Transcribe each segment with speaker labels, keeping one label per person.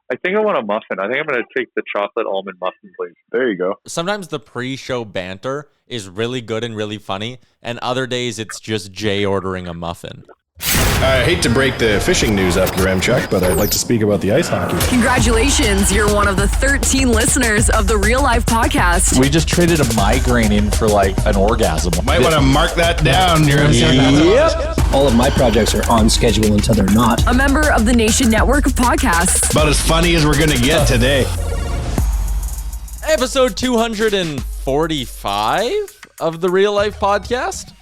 Speaker 1: I think I want a muffin. I think I'm going to take the chocolate almond muffin, please.
Speaker 2: There you go.
Speaker 3: Sometimes the pre-show banter is really good and really funny, and other days it's just Jay ordering a muffin.
Speaker 2: I hate to break the fishing news up, Yaremchuk, but I'd like to speak about the ice hockey.
Speaker 4: Congratulations, you're one of the 13 listeners of the Real Life Podcast.
Speaker 5: We just traded a migraine in for like an orgasm.
Speaker 2: Might want to mark that down, Yaremchuk.
Speaker 5: Yep.
Speaker 6: All of my projects are on schedule until they're not.
Speaker 4: A member of the Nation Network of Podcasts.
Speaker 2: About as funny as we're going to get today.
Speaker 3: Episode 245 of the Real Life Podcast.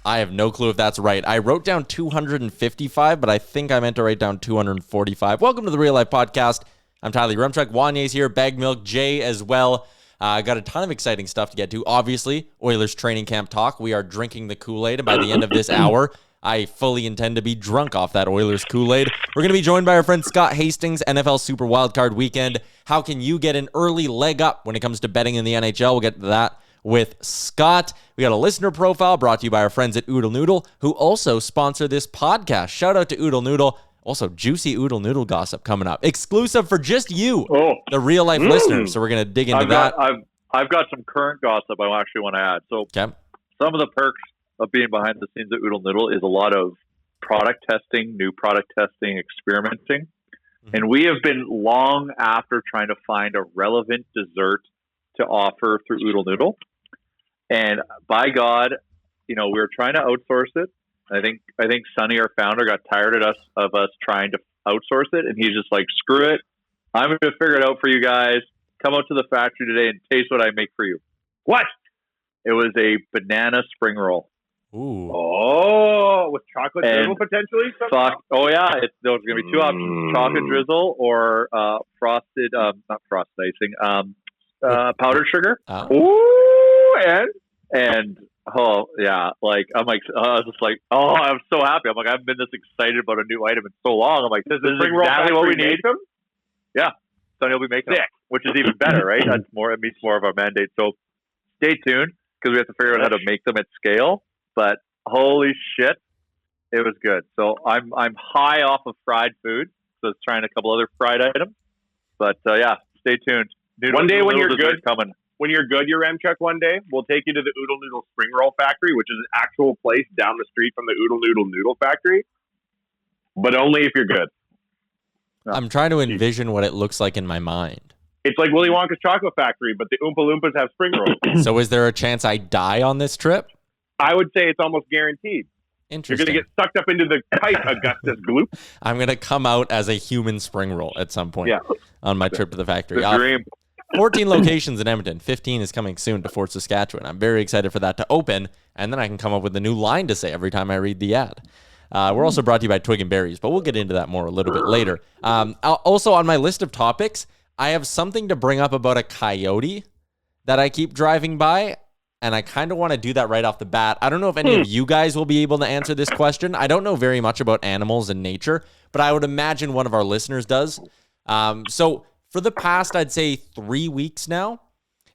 Speaker 3: I have no clue if that's right. I wrote down 255, but I think I meant to write down 245. Welcome to the Real Life Podcast. I'm Tyler Yaremchuk. Wanye's here. Bag Milk. Jay as well. I got a ton of exciting stuff to get to. Obviously, Oilers training camp talk. We are drinking the Kool-Aid, and by the end of this hour, I fully intend to be drunk off that Oilers Kool-Aid. We're going to be joined by our friend Scott Hastings, NFL Super Wildcard Weekend. How can you get an early leg up when it comes to betting in the NHL? We'll get to that with Scott. We got a listener profile brought to you by our friends at Oodle Noodle, who also sponsor this podcast. Shout out to Oodle Noodle. Also, juicy Oodle Noodle gossip coming up. Exclusive for just you, the real life listeners. So we're going to dig into that.
Speaker 1: I've got some current gossip I actually want to add. So some of the perks of being behind the scenes at Oodle Noodle is a lot of product testing, new product testing, experimenting. Mm-hmm. And we have been long after trying to find a relevant dessert to offer through Oodle Noodle. And by God, we were trying to outsource it. I think Sonny, our founder, got tired of us trying to outsource it, and he's just like, "Screw it! I'm going to figure it out for you guys. Come out to the factory today and taste what I make for you." What? It was a banana spring roll.
Speaker 3: Ooh.
Speaker 7: Oh, with chocolate drizzle potentially?
Speaker 1: Fuck. Oh yeah, there's going to be two options: chocolate drizzle or frosted, not frosted icing, powdered sugar.
Speaker 7: Ooh,
Speaker 1: and oh yeah, like I'm like, I was just like, oh, I'm so happy. I'm like, I haven't been this excited about a new item in so long. I'm like, this is exactly what we need. Yeah, Sonny will be making them, which is even better, right? It meets more of our mandate. So stay tuned because we have to figure out how to make them at scale. But holy shit, it was good. So I'm high off of fried food. So it's trying a couple other fried items. But yeah, stay tuned.
Speaker 7: One day when you're good,
Speaker 1: coming.
Speaker 7: When you're good, Yaremchuk, one day, we'll take you to the Oodle Noodle Spring Roll Factory, which is an actual place down the street from the Oodle Noodle Factory. But only if you're good.
Speaker 3: I'm trying to envision what it looks like in my mind.
Speaker 7: It's like Willy Wonka's Chocolate Factory, but the Oompa Loompas have spring rolls.
Speaker 3: So is there a chance I die on this trip?
Speaker 7: I would say it's almost guaranteed.
Speaker 3: Interesting.
Speaker 7: You're going to get sucked up into the pipe, Augustus Gloop.
Speaker 3: I'm going to come out as a human spring roll at some point on my trip to the factory.
Speaker 1: The dream.
Speaker 3: 14 locations in Edmonton. 15 is coming soon to Fort Saskatchewan. I'm very excited for that to open, and then I can come up with a new line to say every time I read the ad. We're also brought to you by Twig and Berries, but we'll get into that more a little bit later. Also, on my list of topics, I have something to bring up about a coyote that I keep driving by, and I kind of want to do that right off the bat. I don't know if any of you guys will be able to answer this question. I don't know very much about animals and nature, but I would imagine one of our listeners does. So for the past, I'd say 3 weeks now,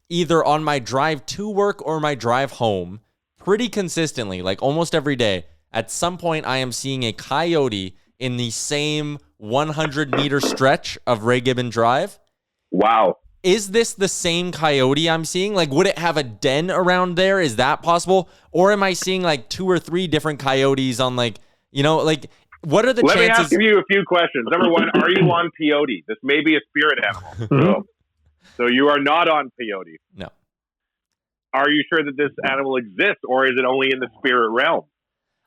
Speaker 3: either on my drive to work or my drive home, pretty consistently, like almost every day, at some point I am seeing a coyote in the same 100-meter stretch of Ray Gibbon Drive.
Speaker 7: Wow.
Speaker 3: Is this the same coyote I'm seeing? Like, would it have a den around there? Is that possible? Or am I seeing like 2 or 3 different coyotes on what are the chances?
Speaker 7: Let me ask you a few questions. Number one, are you on peyote? This may be a spirit animal. So you are not on peyote.
Speaker 3: No.
Speaker 7: Are you sure that this animal exists, or is it only in the spirit realm?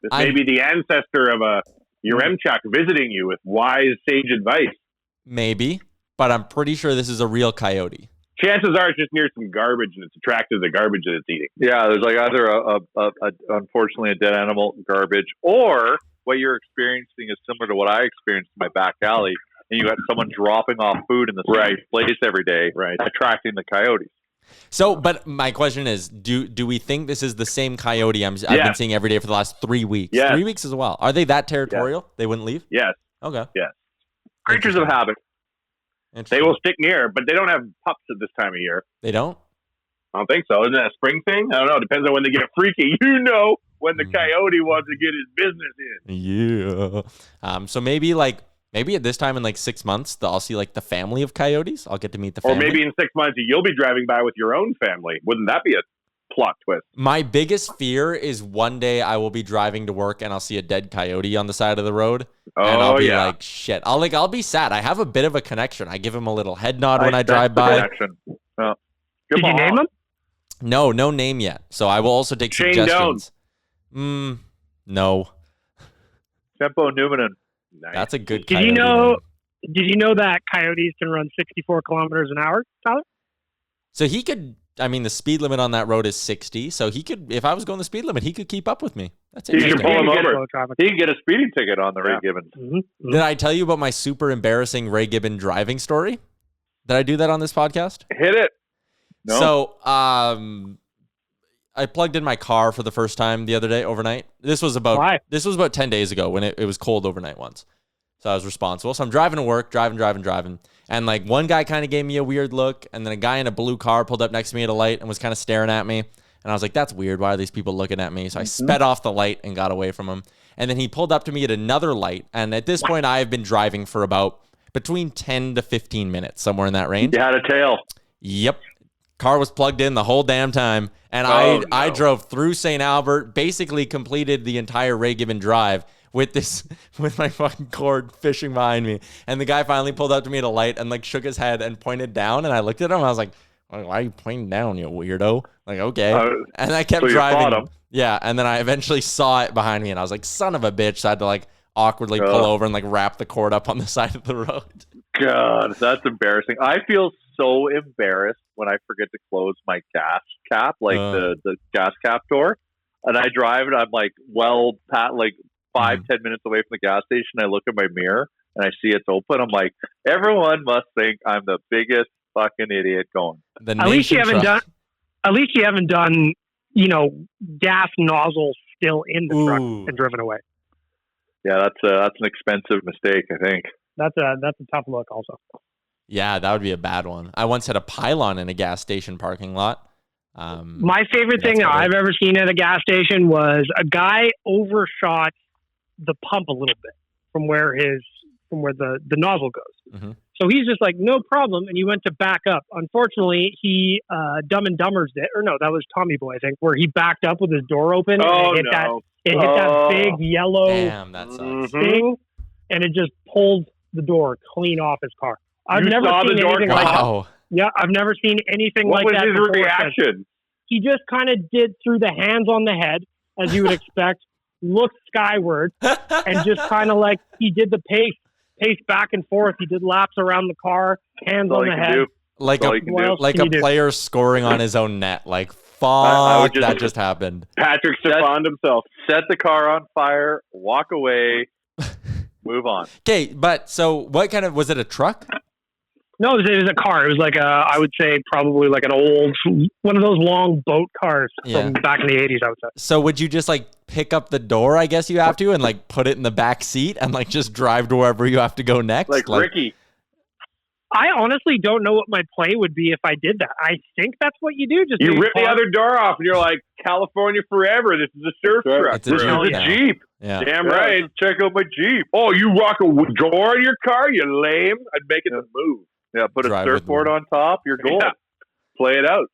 Speaker 7: This may be the ancestor of a Yaremchuk visiting you with wise, sage advice.
Speaker 1: Maybe.
Speaker 3: But I'm pretty sure this is a real coyote.
Speaker 7: Chances are it's just near some garbage and it's attracted to the garbage that it's eating.
Speaker 1: Yeah, there's like either unfortunately a dead animal, garbage, or what you're experiencing is similar to what I experienced in my back alley, and you got someone dropping off food in the same place every day, attracting the coyotes.
Speaker 3: So, but my question is, do we think this is the same coyote I've been seeing every day for the last 3 weeks?
Speaker 7: Yes.
Speaker 3: 3 weeks as well. Are they that territorial? Yes. They wouldn't leave?
Speaker 7: Yes.
Speaker 3: Okay.
Speaker 7: Yes.
Speaker 1: Creatures of habit.
Speaker 7: They will stick near, but they don't have pups at this time of year.
Speaker 3: They don't?
Speaker 7: I don't think so. Isn't that a spring thing? I don't know. It depends on when they get freaky. When the coyote wants to get his business in.
Speaker 3: Yeah. So maybe like Maybe at this time in like 6 months, I'll see like the family of coyotes. I'll get to meet the family.
Speaker 7: Or maybe in 6 months, you'll be driving by with your own family. Wouldn't that be a plot twist?
Speaker 3: My biggest fear is one day I will be driving to work and I'll see a dead coyote on the side of the road. And I'll be like, shit. I'll be sad. I have a bit of a connection. I give him a little head nod when I drive by.
Speaker 1: Oh.
Speaker 8: Did you name him?
Speaker 3: No name yet. So I will also take
Speaker 7: Shane
Speaker 3: suggestions. No.
Speaker 1: Tempo Numanen.
Speaker 7: Nice.
Speaker 3: That's a good
Speaker 8: Did
Speaker 3: coyote
Speaker 8: you know?
Speaker 3: name.
Speaker 8: Did you know that coyotes can run 64 kilometers an hour, Tyler?
Speaker 3: So he could, I mean, the speed limit on that road is 60. So he could, if I was going the speed limit, he could keep up with me. That's
Speaker 1: You
Speaker 3: interesting.
Speaker 1: should pull him
Speaker 8: He can get
Speaker 1: over.
Speaker 8: traffic.
Speaker 1: He can get a speeding ticket on the Ray Gibbons.
Speaker 8: Mm-hmm.
Speaker 3: Did I tell you about my super embarrassing Ray Gibbon driving story? Did I do that on this podcast?
Speaker 1: Hit it. No.
Speaker 3: So, I plugged in my car for the first time the other day overnight. This was about 10 days ago when it was cold overnight once. So I was responsible. So I'm driving to work, driving. And like one guy kind of gave me a weird look. And then a guy in a blue car pulled up next to me at a light and was kind of staring at me. And I was like, that's weird. Why are these people looking at me? So I sped off the light and got away from him. And then he pulled up to me at another light. And at this point, I have been driving for about between 10 to 15 minutes, somewhere in that range.
Speaker 1: You had a tail.
Speaker 3: Yep. Car was plugged in the whole damn time. And I drove through St. Albert, basically completed the entire Ray Gibbon drive with my fucking cord fishing behind me. And the guy finally pulled up to me at a light and like shook his head and pointed down. And I looked at him. I was like, why are you pointing down, you weirdo? Like, okay. And I kept driving. Yeah. And then I eventually saw it behind me and I was like, son of a bitch. So I had to like awkwardly pull over and like wrap the cord up on the side of the road.
Speaker 1: God, that's embarrassing. I feel so embarrassed when I forget to close my gas cap, like the gas cap door. And I drive and I'm like, like 5-10 minutes away from the gas station. I look at my mirror and I see it's open. I'm like, everyone must think I'm the biggest fucking idiot going.
Speaker 8: At least you haven't done, gas nozzles still in the truck and driven away.
Speaker 1: Yeah, that's an expensive mistake, I think.
Speaker 8: That's a tough look also.
Speaker 3: Yeah, that would be a bad one. I once had a pylon in a gas station parking lot.
Speaker 8: My favorite thing I've ever seen at a gas station was a guy overshot the pump a little bit from where the nozzle goes.
Speaker 3: Mm-hmm.
Speaker 8: So he's just like, no problem. And he went to back up. Unfortunately, he Dumb and Dumber's it. Or no, that was Tommy Boy, I think, where he backed up with his door open. And it hit that big yellow thing. And it just pulled the door clean off his car. I've never seen anything like that. Yeah, I've never seen anything like that.
Speaker 7: What was his reaction?
Speaker 8: He just kind of did through the hands on the head, as you would expect, looked skyward, and just kind of like he did the pace back and forth. He did laps around the car, hands on the head.
Speaker 3: Like a player scoring on his own net. Like, fuck, that just happened.
Speaker 7: Patrick Stefaned himself.
Speaker 1: Set the car on fire, walk away, move on.
Speaker 3: Okay, but so what kind of, was it a truck?
Speaker 8: No, it was a car. It was like I would say probably like an old, one of those long boat cars from back in the 80s, I would say.
Speaker 3: So would you just like pick up the door, I guess you have to, and like put it in the back seat and like just drive to wherever you have to go next?
Speaker 1: Like Ricky.
Speaker 8: I honestly don't know what my play would be if I did that. I think that's what you do. Just
Speaker 7: you rip the other door off and you're like, California forever. This is a surf truck.
Speaker 3: This
Speaker 7: is a Jeep.
Speaker 3: Yeah.
Speaker 7: Damn right.
Speaker 1: Check out my Jeep.
Speaker 7: Oh, you rock a door in your car? You lame. I'd make it a move.
Speaker 1: Yeah, put a surfboard on top. You're gold. Yeah. Play it out.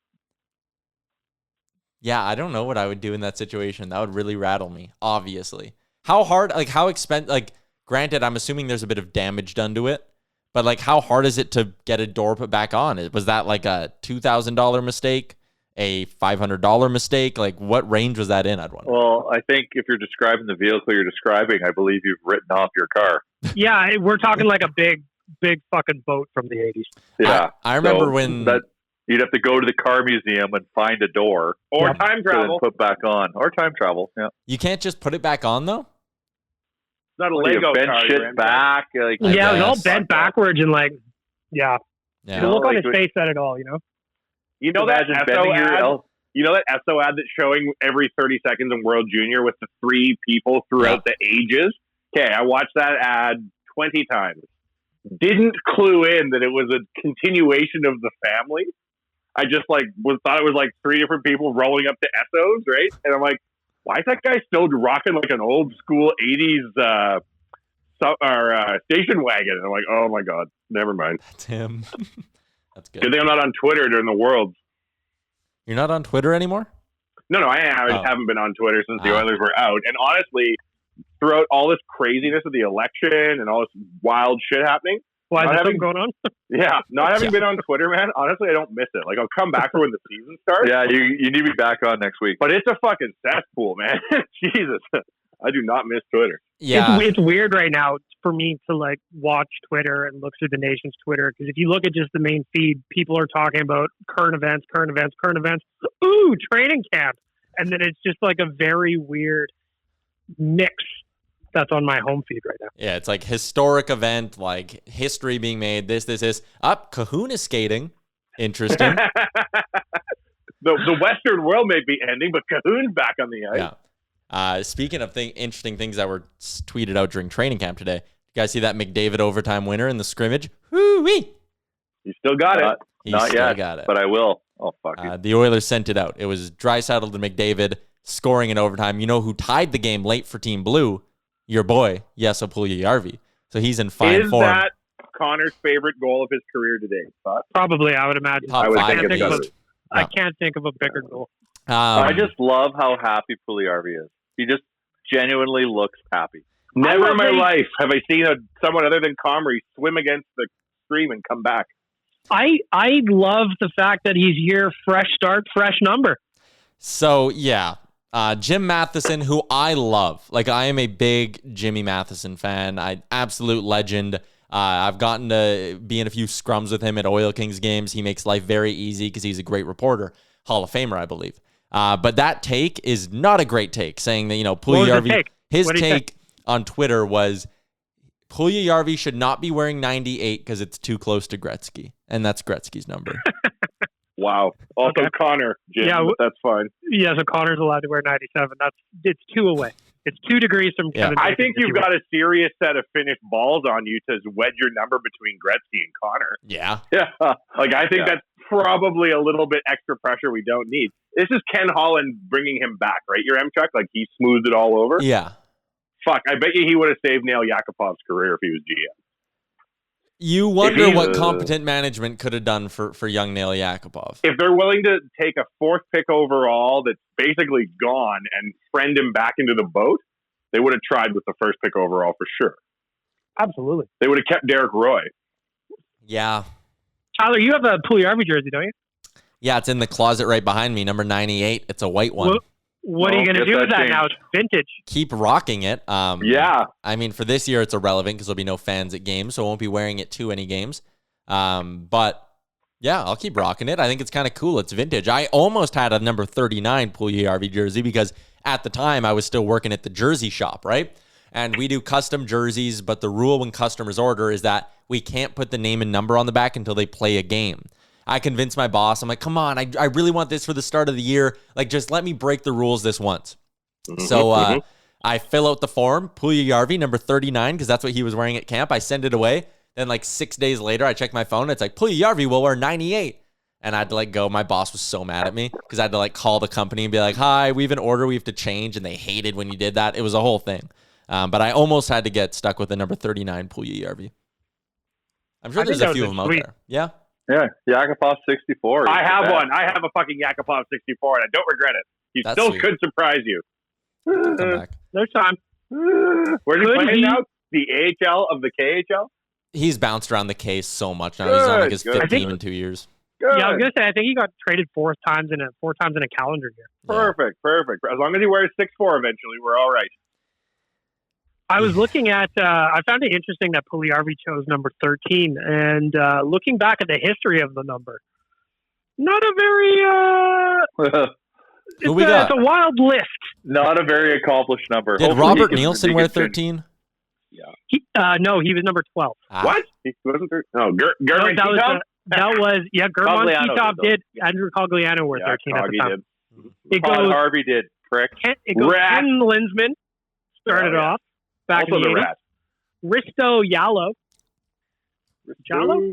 Speaker 3: Yeah, I don't know what I would do in that situation. That would really rattle me, obviously. How hard, like how expensive, like granted, I'm assuming there's a bit of damage done to it, but like how hard is it to get a door put back on? Was that like a $2,000 mistake, a $500 mistake? Like what range was that in, I'd wonder?
Speaker 1: Well, I think if you're describing the vehicle you're describing, I believe you've written off your car.
Speaker 8: Yeah, we're talking like a big fucking boat from the 80s.
Speaker 1: Yeah.
Speaker 3: I remember when...
Speaker 1: You'd have to go to the car museum and find a door.
Speaker 7: Or time travel.
Speaker 1: Put back on. Or time travel, yeah.
Speaker 3: You can't just put it back on, though?
Speaker 7: It's not a Lego
Speaker 1: bend
Speaker 7: car.
Speaker 1: Shit back. Like,
Speaker 8: it was all bent backwards and like, the look on his face said it all,
Speaker 7: You know that Esso ad? You know that Esso ad that's showing every 30 seconds in World Junior with the 3 people throughout the ages? Okay, I watched that ad 20 times. Didn't clue in that it was a continuation of the family. I just thought it was like 3 different people rolling up to Essos, right? And I'm like, why is that guy still rocking like an old school 80s station wagon. And I'm like, oh my God, never mind.
Speaker 3: That's him. That's good.
Speaker 7: Good thing I'm not on Twitter during the Worlds.
Speaker 3: You're not on Twitter anymore?
Speaker 7: No, I am. I just haven't been on Twitter since the Oilers were out. And honestly, throughout all this craziness of the election and all this wild shit happening,
Speaker 8: why is that going on?
Speaker 7: Yeah, not having been on Twitter, man. Honestly, I don't miss it. Like, I'll come back for when the season starts.
Speaker 1: Yeah, you need to be back on next week.
Speaker 7: But it's a fucking cesspool, man. Jesus, I do not miss Twitter.
Speaker 3: Yeah,
Speaker 8: it's weird right now for me to like watch Twitter and look through the nation's Twitter, because if you look at just the main feed, people are talking about current events. Ooh, training camp, and then it's just like a very weird mix that's on my home feed right now.
Speaker 3: Yeah, it's like historic event, like history being made. This. Up, Kahuna skating. Interesting.
Speaker 7: The Western world may be ending, but Cahoon's back on the ice.
Speaker 3: Yeah. Speaking of interesting things that were tweeted out during training camp today, you guys see that Mcdavid overtime winner in the scrimmage? Woo-wee!
Speaker 7: He still got it.
Speaker 1: Not yet, but I will. Oh, fuck it.
Speaker 3: The Oilers sent it out. It was Draisaitl to McDavid scoring in overtime. You know who tied the game late for Team Blue? Your boy, Jesse Puljujarvi. So he's in fine form.
Speaker 7: Is that Connor's favorite goal of his career today?
Speaker 8: Probably, I would imagine. I can't think of a bigger goal.
Speaker 1: I just love how happy Puljujarvi is. He just genuinely looks happy.
Speaker 7: Never in my life have I seen someone other than Comrie swim against the stream and come back.
Speaker 8: I love the fact that he's here, fresh start, fresh number.
Speaker 3: So, yeah. Jim Matheson, who I love. Like, I am a big Jimmy Matheson fan. Absolute legend. I've gotten to be in a few scrums with him at Oil Kings games. He makes life very easy because he's a great reporter. Hall of Famer, I believe. But that take is not a great take, saying that, Puljujarvi, his take on Twitter was Puljujarvi should not be wearing 98 because it's too close to Gretzky. And that's Gretzky's number.
Speaker 7: Wow. Also, okay. Connor, Jim, yeah, that's fine.
Speaker 8: Yeah, so Connor's allowed to wear 97. It's 2 away. It's 2 degrees from Kevin.
Speaker 7: I think you've got a serious set of finished balls on you to wedge your number between Gretzky and Connor.
Speaker 3: Yeah.
Speaker 7: Yeah. Like, I think that's probably a little bit extra pressure we don't need. This is Ken Holland bringing him back, right? Yaremchuk, like he smoothed it all over.
Speaker 3: Yeah.
Speaker 7: Fuck, I bet you he would have saved Nail Yakupov's career if he was GM.
Speaker 3: You wonder what competent management could have done for young Nail Yakupov.
Speaker 7: If they're willing to take a 4th pick overall that's basically gone and friend him back into the boat, they would have tried with the 1st pick overall for sure.
Speaker 8: Absolutely.
Speaker 7: They would have kept Derek Roy.
Speaker 3: Yeah.
Speaker 8: Tyler, you have a Puljujarvi jersey, don't you?
Speaker 3: Yeah, it's in the closet right behind me, number 98. It's a white one.
Speaker 8: What are you going to do with that now? It's vintage.
Speaker 3: Keep rocking it.
Speaker 7: Yeah.
Speaker 3: I mean, for this year, it's irrelevant because there'll be no fans at games, so I won't be wearing it to any games. But, yeah, I'll keep rocking it. I think it's kind of cool. It's vintage. I almost had a number 39 Puljujarvi jersey because at the time I was still working at the jersey shop, right? And we do custom jerseys, but the rule when customers order is that we can't put the name and number on the back until they play a game. I convinced my boss. I'm like, come on, I really want this for the start of the year. Like, just let me break the rules this once. So I fill out the form, Puljujarvi, number 39, because that's what he was wearing at camp. I send it away. Then like 6 days later, I check my phone. It's like, Puljujarvi will wear 98. And I had to go. My boss was so mad at me because I had to call the company and be like, hi, we have an order we have to change. And they hated when you did that. It was a whole thing. But I almost had to get stuck with the number 39 Puljujarvi. I'm sure there's a few of them out there. Yeah.
Speaker 1: Yeah, Yakupov 64.
Speaker 7: I have one. I have a fucking Yakupov 64, and I don't regret it. He still could surprise you.
Speaker 3: Come back.
Speaker 8: There's time.
Speaker 7: Where's he playing now? The AHL of the KHL?
Speaker 3: He's bounced around the case so much now. He's on his 5th team in 2 years.
Speaker 8: Good. Yeah, I was going to say, I think he got traded 4 times in a calendar year.
Speaker 7: Perfect. As long as he wears 6'4", eventually, we're all right.
Speaker 8: I was looking at, I found it interesting that Puljujarvi chose number 13, and looking back at the history of the number, not a very, it's a wild list.
Speaker 1: Not a very accomplished number.
Speaker 3: Did Robert Nielsen wear 13?
Speaker 7: Yeah.
Speaker 8: No, he was number 12.
Speaker 7: What? He wasn't 13? No, German Titov?
Speaker 8: German Titov did. Andrew Cogliano wore 13 at the time. It goes,
Speaker 1: Harvey did, prick.
Speaker 8: It goes Ken Linsman, started off. Back
Speaker 7: also
Speaker 8: in the
Speaker 7: Rat.
Speaker 8: Risto Yalo.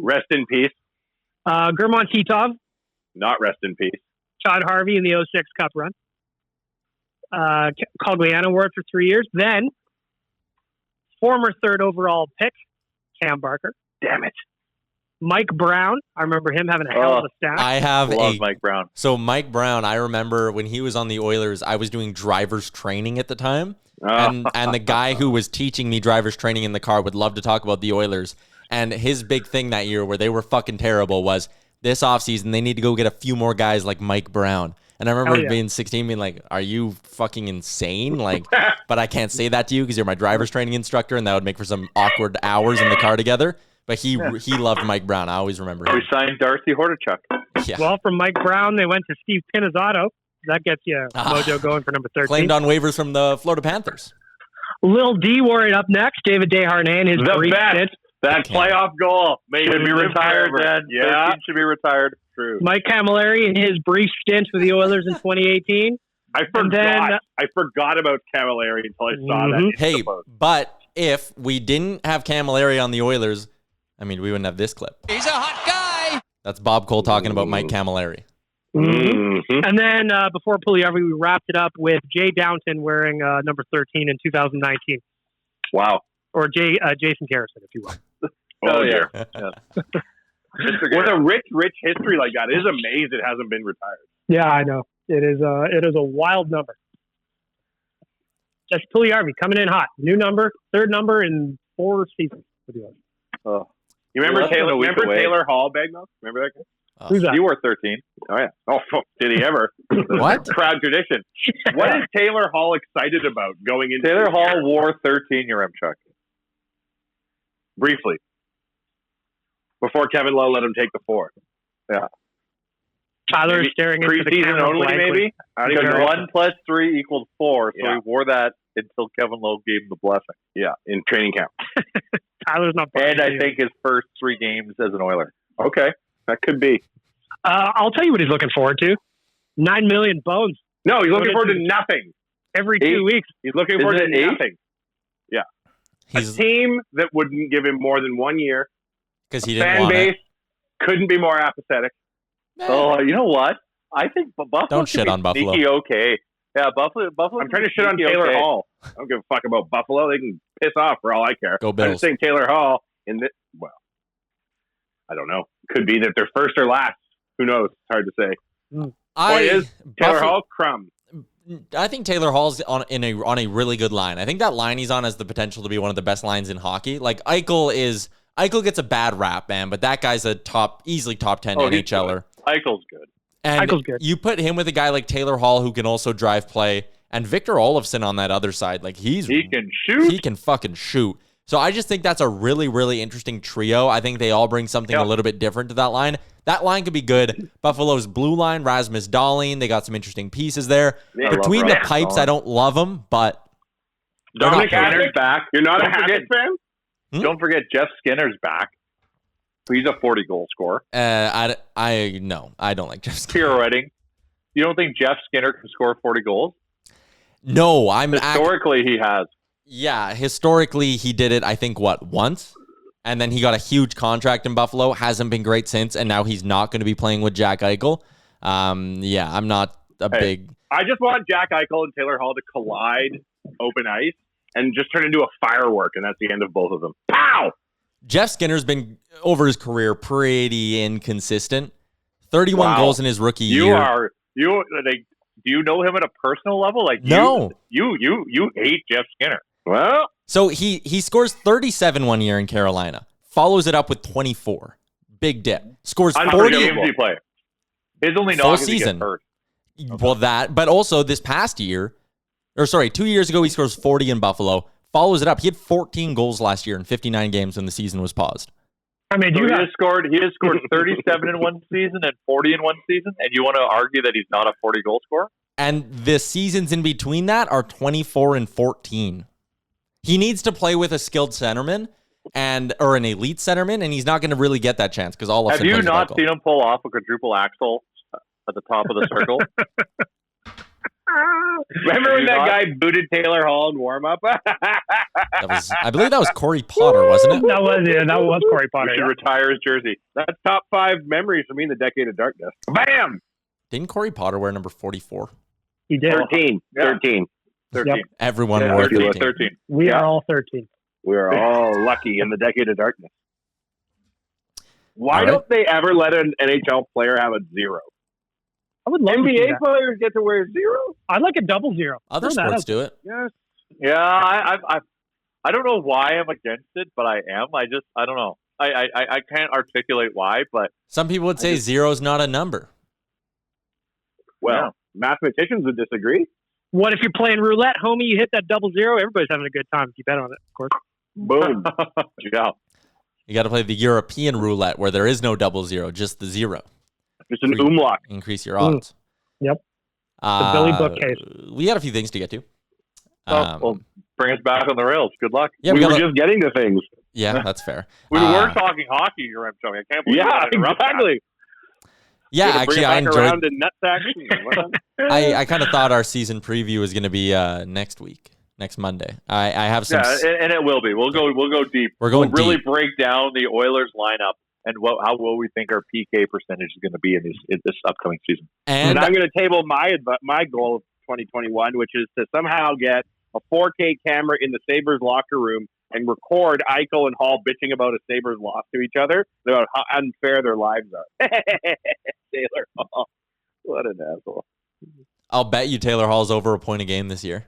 Speaker 7: Rest in peace.
Speaker 8: German Titov.
Speaker 7: Not rest in peace.
Speaker 8: Chad Harvey in the 06 Cup run. Cogliano wore it for 3 years. Then, former 3rd overall pick, Cam Barker.
Speaker 7: Damn it.
Speaker 8: Mike Brown. I remember him having a hell of a stat.
Speaker 3: I love
Speaker 1: Mike Brown.
Speaker 3: So Mike Brown, I remember when he was on the Oilers, I was doing driver's training at the time. And the guy who was teaching me driver's training in the car would love to talk about the Oilers. And his big thing that year where they were fucking terrible was this offseason, they need to go get a few more guys like Mike Brown. And I remember being 16, being like, are you fucking insane? Like, but I can't say that to you because you're my driver's training instructor, and that would make for some awkward hours in the car together. But he loved Mike Brown. I always remember him.
Speaker 1: We signed Darcy Hordichuk.
Speaker 3: Yeah.
Speaker 8: Well, from Mike Brown, they went to Steve Pinizzato. That gets you mojo going for number 13.
Speaker 3: Claimed on waivers from the Florida Panthers.
Speaker 8: Lil D Warrior up next. David Desharnais, his brief stint.
Speaker 7: That playoff goal
Speaker 1: should be retired, then.
Speaker 7: Yeah.
Speaker 1: 13 should be retired. True.
Speaker 8: Mike Camilleri in his brief stint with the Oilers in 2018.
Speaker 7: I forgot about Camilleri until I saw that.
Speaker 3: Hey, but if we didn't have Camilleri on the Oilers, I mean, we wouldn't have this clip.
Speaker 9: He's a hot guy.
Speaker 3: That's Bob Cole talking about Mike Camilleri.
Speaker 8: Mm-hmm. And then before Puljujarvi, we wrapped it up with Jay Downton wearing number 13 in 2019.
Speaker 7: Wow.
Speaker 8: Or Jason Garrison, if you will.
Speaker 7: Yeah. With a rich history like that, it is amazing it hasn't been retired.
Speaker 8: Yeah, I know. It is a wild number. Just Puljujarvi coming in hot. New number, 3rd number in 4 seasons.
Speaker 7: You remember Taylor Hall, Bagno? Remember that guy?
Speaker 8: Who's that?
Speaker 1: He wore 13.
Speaker 7: Oh, yeah. Oh, did he ever?
Speaker 3: What?
Speaker 7: Proud tradition. What is Taylor Hall excited about going into
Speaker 1: Taylor Hall wore 13, Yaremchuk.
Speaker 7: Briefly. Before Kevin Lowe let him take the 4. Yeah.
Speaker 8: Tyler is staring into the
Speaker 7: preseason
Speaker 8: camera
Speaker 7: only,
Speaker 8: blankly.
Speaker 7: maybe? I don't even know.
Speaker 1: 1 + 3 equals 4, so
Speaker 7: Yeah.
Speaker 1: he wore that until Kevin Lowe gave him the blessing.
Speaker 7: Yeah, in training camp.
Speaker 8: Tyler's not.
Speaker 1: And I think his first 3 games as an Oiler.
Speaker 7: Okay, that could be.
Speaker 8: I'll tell you what he's looking forward to. 9 million bones.
Speaker 7: No, he's looking forward to nothing.
Speaker 8: Every 2 weeks.
Speaker 7: He's looking forward to
Speaker 1: 8?
Speaker 7: nothing. Yeah. A team that wouldn't give him more than 1 year.
Speaker 3: Because he didn't
Speaker 7: Fan
Speaker 3: want
Speaker 7: base
Speaker 3: it.
Speaker 7: couldn't be more apathetic.
Speaker 1: Oh, you know what? I think Buffalo
Speaker 3: Don't shit on Buffalo.
Speaker 1: sneaky okay. Yeah, Buffalo.
Speaker 7: I'm trying to shit on Taylor Hall. I don't give a fuck about Buffalo. They can piss off for all I care.
Speaker 3: Go Bills.
Speaker 7: I'm just saying Taylor Hall in this. Well, I don't know. Could be that they're first or last. Who knows? It's hard to say. Point is, Taylor Hall, crumb.
Speaker 3: I think Taylor Hall's on a really good line. I think that line he's on has the potential to be one of the best lines in hockey. Like Eichel gets a bad rap, man, but that guy's a easily top 10 NHLer.
Speaker 1: Eichel's good.
Speaker 3: And
Speaker 8: Eichel's good.
Speaker 3: You put him with a guy like Taylor Hall who can also drive play, and Victor Olofsson on that other side. Like he
Speaker 1: can shoot.
Speaker 3: He can fucking shoot. So I just think that's a really, really interesting trio. I think they all bring something a little bit different to that line. That line could be good. Buffalo's blue line, Rasmus Dahlin, they got some interesting pieces there. Between the pipes, I don't love them, but
Speaker 7: Dominic Skinner's back. You're not a Hackett fan?
Speaker 1: Don't forget Jeff Skinner's back. He's a 40-goal scorer.
Speaker 3: I don't like Jeff Skinner.
Speaker 1: Pirouetting. You don't think Jeff Skinner can score 40 goals?
Speaker 3: No,
Speaker 1: historically he has.
Speaker 3: Yeah, historically he did it. I think once, and then he got a huge contract in Buffalo. Hasn't been great since, and now he's not going to be playing with Jack Eichel. I'm not a big.
Speaker 7: I just want Jack Eichel and Taylor Hall to collide open ice and just turn into a firework, and that's the end of both of them. Pow!
Speaker 3: Jeff Skinner's been, over his career, pretty inconsistent. 31 goals in his rookie year.
Speaker 1: Do you know him at a personal level? Like
Speaker 3: no.
Speaker 1: You hate Jeff Skinner.
Speaker 7: Well,
Speaker 3: so he scores 37 1 year in Carolina. Follows it up with 24. Big dip. Scores 40
Speaker 1: games he play. His only knock is he gets hurt.
Speaker 3: Well, but also this past year, 2 years ago, he scores 40 in Buffalo. Follows it up. He had 14 goals last year in 59 games when the season was paused.
Speaker 8: I mean,
Speaker 1: he has scored 37 in one season and 40 in one season, and you want to argue that he's not a 40-goal scorer?
Speaker 3: And the seasons in between that are 24 and 14. He needs to play with a skilled centerman or an elite centerman, and he's not going to really get that chance because all of
Speaker 1: Have you not seen him pull off a quadruple axel at the top of the circle?
Speaker 7: Remember when that guy booted Taylor Hall in warm-up?
Speaker 3: I believe that was Corey Potter, wasn't it?
Speaker 8: That was Corey Potter.
Speaker 1: He should retire his jersey.
Speaker 7: That's top 5 memories for me in the decade of darkness. Bam!
Speaker 3: Didn't Corey Potter wear number 44?
Speaker 8: He did.
Speaker 7: 13.
Speaker 8: Yep.
Speaker 3: Everyone wore 13.
Speaker 1: 13.
Speaker 8: We are all 13.
Speaker 7: We're all lucky in the decade of darkness. Why don't they ever let an NHL player have a 0?
Speaker 8: I would love
Speaker 7: NBA players get to wear 0.
Speaker 8: I'd like a double 0.
Speaker 3: Other sports do it.
Speaker 7: Yes.
Speaker 1: Yeah, I don't know why I'm against it, but I am. I don't know. I can't articulate why, but
Speaker 3: some people would say 0 is not a number.
Speaker 7: Well, mathematicians would disagree.
Speaker 8: What if you're playing roulette, homie? You hit that 0. Everybody's having a good time if you bet on it, of course.
Speaker 7: Boom.
Speaker 1: Yeah.
Speaker 3: You got to play the European roulette where there is no 0, just the 0.
Speaker 7: Just an umlaut.
Speaker 3: Increase your odds.
Speaker 8: Yep. The Billy bookcase.
Speaker 3: We got a few things to get to.
Speaker 1: Well, bring us back on the rails. Good luck.
Speaker 3: Yeah,
Speaker 7: we were just getting to things.
Speaker 3: Yeah, that's fair.
Speaker 1: We were talking hockey, Yaremchuk. I can't believe
Speaker 7: exactly.
Speaker 3: Yeah, actually, I enjoyed.
Speaker 7: Around in
Speaker 3: I kind of thought our season preview was going to be next week, next Monday. I have some.
Speaker 1: Yeah, and it will be. We'll go deep.
Speaker 3: We'll
Speaker 1: really
Speaker 3: deep.
Speaker 1: break down the Oilers lineup and how well we think our PK percentage is going to be in this upcoming season.
Speaker 7: And I'm going to table my goal of 2021, which is to somehow get a 4K camera in the Sabres locker room and record Eichel and Hall bitching about a Sabres loss to each other, about how unfair their lives are. Taylor Hall. What an asshole.
Speaker 3: I'll bet you Taylor Hall's over a point a game this year.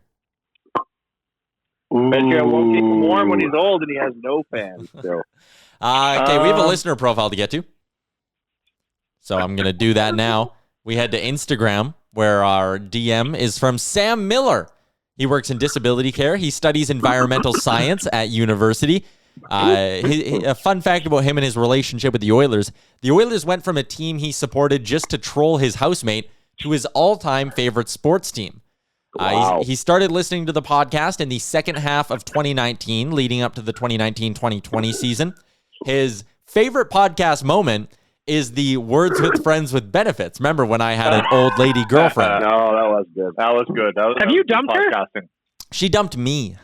Speaker 7: Bet you I won't keep him warm when he's old and he has no fans. So.
Speaker 3: Okay, we have a listener profile to get to. So I'm going to do that now. We head to Instagram, where our DM is from Sam Miller. He works in disability care. He studies environmental science at university. A fun fact about him and his relationship with the Oilers went from a team he supported just to troll his housemate to his all-time favorite sports team.
Speaker 7: Wow.
Speaker 3: He started listening to the podcast in the second half of 2019, leading up to the 2019-2020 season. His favorite podcast moment is the Words with Friends with Benefits. Remember when I had an old lady girlfriend?
Speaker 7: No, that was good.
Speaker 1: That was good.
Speaker 8: Have you dumped her?
Speaker 3: She dumped me.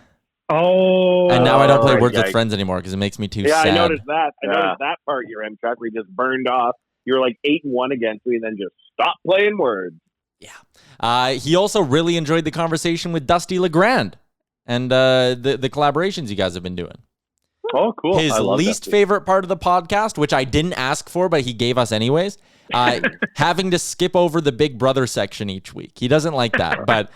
Speaker 8: Oh.
Speaker 3: And now I don't play Words with Friends anymore because it makes me too sad.
Speaker 7: Yeah, I noticed that. I noticed that part, Yaremchuk, where you just burned off. You were like 8-1 against me and then just stopped playing Words.
Speaker 3: Yeah. He also really enjoyed the conversation with Dusty LeGrand and the collaborations you guys have been doing.
Speaker 1: Oh, cool.
Speaker 3: His least favorite part of the podcast, which I didn't ask for, but he gave us anyways, having to skip over the Big Brother section each week. He doesn't like that. But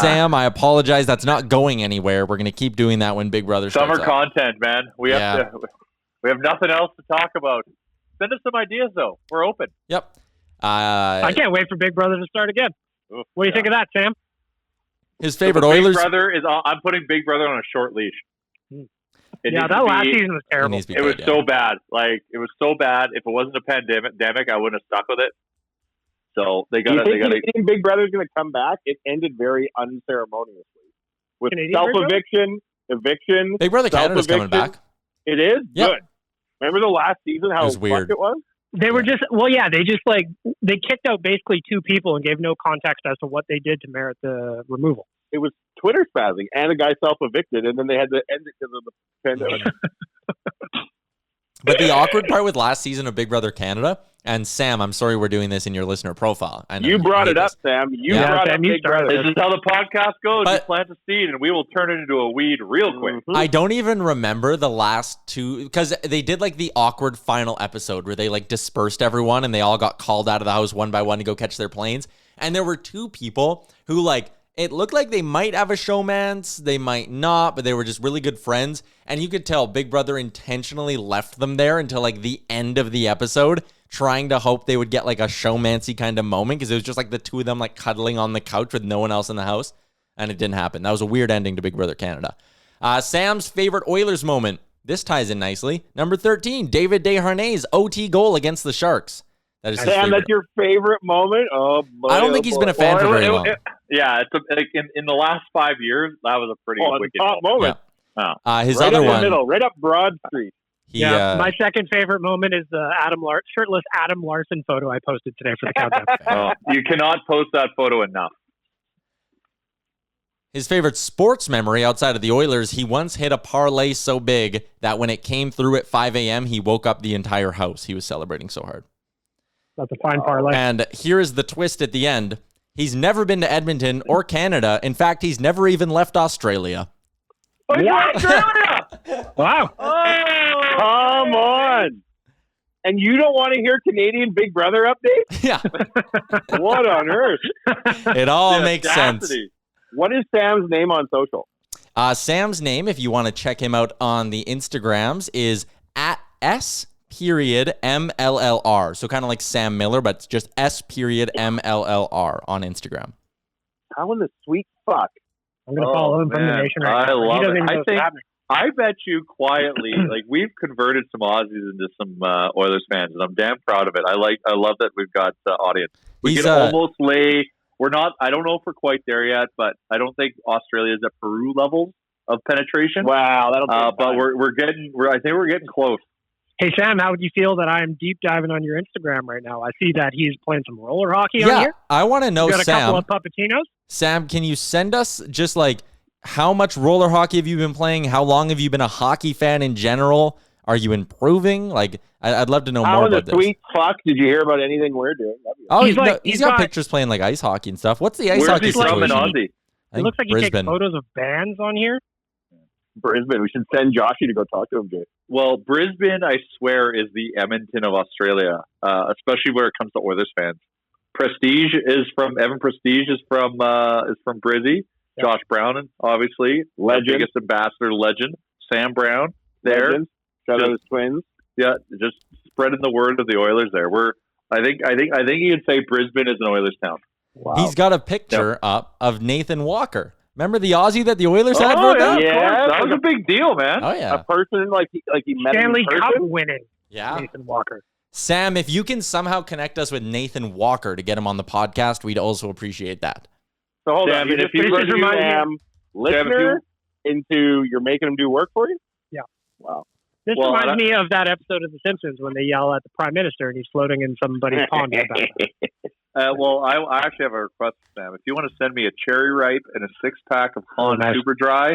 Speaker 3: Sam, I apologize. That's not going anywhere. We're going to keep doing that when Big Brother starts
Speaker 1: Summer content, man. We have nothing else to talk about. Send us some ideas, though. We're open.
Speaker 3: Yep.
Speaker 8: I can't wait for Big Brother to start again. What do you think of that, Sam?
Speaker 3: His favorite Oilers.
Speaker 1: Big Brother is. I'm putting Big Brother on a short leash.
Speaker 8: That last season was terrible.
Speaker 1: It was so bad. Like, it was so bad. If it wasn't a pandemic, I wouldn't have stuck with it. So they got to.
Speaker 7: You think Big Brother's going to come back? It ended very unceremoniously with self-eviction, eviction.
Speaker 3: Big Brother Canada's coming back.
Speaker 7: It is good. Remember the last season? How weird it was.
Speaker 8: They were just they kicked out basically 2 people and gave no context as to what they did to merit the removal.
Speaker 7: It was Twitter spazzing, and a guy self-evicted, and then they had to end it because of the pandemic.
Speaker 3: But the awkward part with last season of Big Brother Canada, and Sam, I'm sorry we're doing this in your listener profile.
Speaker 7: You brought it up, Sam. You brought up Big Brother.
Speaker 1: This is how the podcast goes. You plant a seed, and we will turn it into a weed real quick.
Speaker 3: Mm-hmm. I don't even remember the last 2, because they did like the awkward final episode where they like dispersed everyone, and they all got called out of the house one by one to go catch their planes. And there were 2 people who like, it looked like they might have a showmance, they might not, but they were just really good friends. And you could tell Big Brother intentionally left them there until like the end of the episode, trying to hope they would get like a showmancy kind of moment, because it was just like the 2 of them like cuddling on the couch with no one else in the house. And it didn't happen. That was a weird ending to Big Brother Canada. Sam's favorite Oilers moment. This ties in nicely. Number 13, David Desharnais' OT goal against the Sharks. That is
Speaker 7: Sam, that's your favorite moment? Oh, boy.
Speaker 3: I don't think he's been a fan for very long.
Speaker 1: In the last 5 years, that was a pretty wicked
Speaker 7: top moment.
Speaker 3: Yeah. His
Speaker 7: right
Speaker 3: other
Speaker 7: up
Speaker 3: one,
Speaker 7: the middle, right up Broad Street.
Speaker 8: My second favorite moment is the shirtless Adam Larson photo I posted today for the countdown.
Speaker 1: You cannot post that photo enough.
Speaker 3: His favorite sports memory outside of the Oilers, he once hit a parlay so big that when it came through at 5 a.m., he woke up the entire house. He was celebrating so hard.
Speaker 8: That's a fine parlay.
Speaker 3: And here is the twist at the end. He's never been to Edmonton or Canada. In fact, he's never even left Australia.
Speaker 7: Australia!
Speaker 8: Wow.
Speaker 7: Oh, come on. And you don't want to hear Canadian Big Brother updates?
Speaker 3: Yeah.
Speaker 7: What on earth?
Speaker 3: It all makes sense.
Speaker 7: What is Sam's name on social?
Speaker 3: Sam's name, if you want to check him out on the Instagrams, is at S.MLLR. So kind of like Sam Miller, but it's just S.MLLR on Instagram.
Speaker 7: How in the sweet fuck?
Speaker 8: I'm going to follow him from the nation right now.
Speaker 1: I love it. I bet you quietly, like we've converted some Aussies into some Oilers fans, and I'm damn proud of it. I love that we've got audience. We can almost lay. We're not. I don't know if we're quite there yet, but I don't think Australia's at Peru levels of penetration.
Speaker 7: Wow, that'll.
Speaker 1: But we're getting. I think we're getting close.
Speaker 8: Hey Sam, how would you feel that I'm deep diving on your Instagram right now? I see that he's playing some roller hockey on here.
Speaker 3: I want to know,
Speaker 8: got a
Speaker 3: Sam.
Speaker 8: couple of Puppuccinos.
Speaker 3: Sam, can you send us just like how much roller hockey have you been playing? How long have you been a hockey fan in general? Are you improving? Like, I'd love to know more about this.
Speaker 7: How in the sweet fuck did you hear about anything we're doing?
Speaker 3: Oh, he's got pictures playing like ice hockey and stuff. What's the ice hockey situation?
Speaker 8: It looks like he takes photos of bands on here.
Speaker 7: Brisbane. We should send Joshy to go talk to him, Jay.
Speaker 1: Well, Brisbane, I swear, is the Edmonton of Australia, especially where it comes to Oilers fans. Prestige is from Evan. Prestige is from Brizzy. Yeah. Josh Brown, obviously, biggest ambassador, legend. Sam Brown, there.
Speaker 7: Legend. Shout out to the Twins.
Speaker 1: Yeah, just spreading the word of the Oilers. There, I think you could say Brisbane is an Oilers town.
Speaker 3: Wow. He's got a picture up of Nathan Walker. Remember the Aussie that the Oilers had?
Speaker 1: Yeah, that was a big deal, man.
Speaker 3: Oh yeah,
Speaker 7: a person like he met
Speaker 8: Stanley
Speaker 7: in person?
Speaker 8: Cup winning.
Speaker 3: Yeah,
Speaker 8: Nathan Walker.
Speaker 3: Sam, if you can somehow connect us with Nathan Walker to get him on the podcast, we'd also appreciate that.
Speaker 7: So hold on, if you remind Sam, listener, into you're making him do work for you?
Speaker 8: Yeah.
Speaker 7: Wow.
Speaker 8: This reminds me of that episode of The Simpsons when they yell at the Prime Minister and he's floating in somebody's pond.
Speaker 1: Well, I actually have a request, Sam. If you want to send me a cherry ripe and a 6-pack of Holland Super Dry,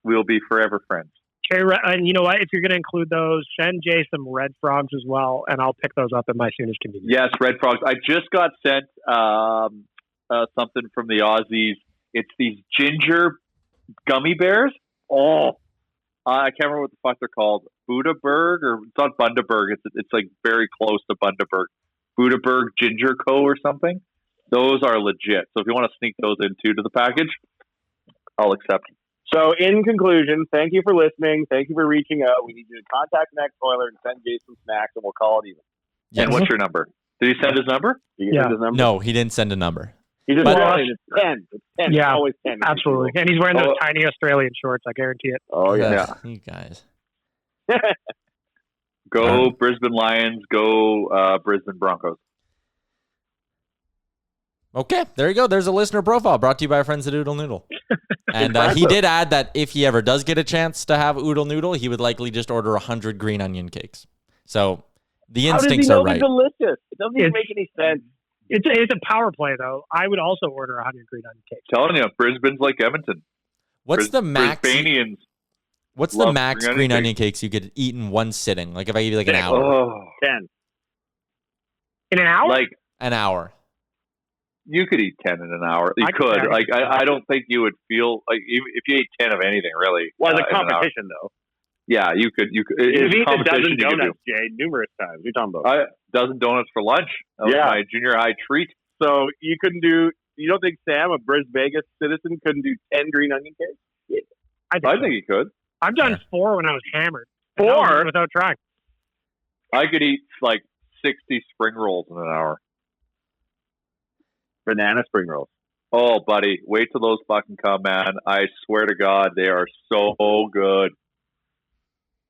Speaker 1: we'll be forever friends.
Speaker 8: Cherry ripe, and you know what? If you're going to include those, send Jay some red frogs as well, and I'll pick those up at my soonest convenience.
Speaker 1: Yes, red frogs. I just got sent something from the Aussies. It's these ginger gummy bears. Oh, I can't remember what the fuck they're called. Budaberg, or it's not Bundaberg. It's like very close to Bundaberg. Budaberg Ginger Co. or something. Those are legit. So if you want to sneak those into the package, I'll accept them.
Speaker 7: So in conclusion, thank you for listening. Thank you for reaching out. We need you to contact Next Oiler and send Jason snacks, and we'll call it even.
Speaker 1: Yes. And what's your number? Did he send his number?
Speaker 7: Send his number?
Speaker 3: No, he didn't send a number.
Speaker 7: He just it's 10. It's 10.
Speaker 8: Yeah,
Speaker 7: it's always 10.
Speaker 8: Absolutely. And he's wearing those tiny Australian shorts, I guarantee it.
Speaker 7: Oh, yeah.
Speaker 3: You guys.
Speaker 1: Go Brisbane Lions. Go Brisbane Broncos.
Speaker 3: Okay, there you go. There's a listener profile brought to you by our friends at Oodle Noodle. And he did add that if he ever does get a chance to have Oodle Noodle, he would likely just order 100 green onion cakes. So the instincts are right.
Speaker 7: It's delicious. It doesn't even make any sense.
Speaker 8: It's a power play, though. I would also order 100 green onion cakes.
Speaker 1: Telling you, Brisbane's like Edmonton.
Speaker 3: What's the max?
Speaker 1: Brisbaneans.
Speaker 3: What's the max green onion cakes you could eat in one sitting? Like if I give you like an hour.
Speaker 1: Oh.
Speaker 7: 10.
Speaker 8: In an hour?
Speaker 1: Like
Speaker 3: an hour.
Speaker 1: You could eat 10 in an hour. You could. Like I don't think you would feel like if you ate 10 of anything really.
Speaker 7: Well, the competition though.
Speaker 1: Yeah, you could.
Speaker 7: You've eaten a dozen donuts, Jay, numerous times. You're talking about
Speaker 1: dozen donuts for lunch. That was my junior high treat.
Speaker 7: So you couldn't do. You don't think Sam, a Bris Vegas citizen, couldn't do 10 green onion cakes?
Speaker 1: Yeah. I think he could.
Speaker 8: I've done 4 when I was hammered.
Speaker 7: 4
Speaker 8: without trying.
Speaker 1: I could eat like 60 spring rolls in an hour.
Speaker 7: Banana spring rolls.
Speaker 1: Oh, buddy, wait till those fucking come, man! I swear to God, they are so good.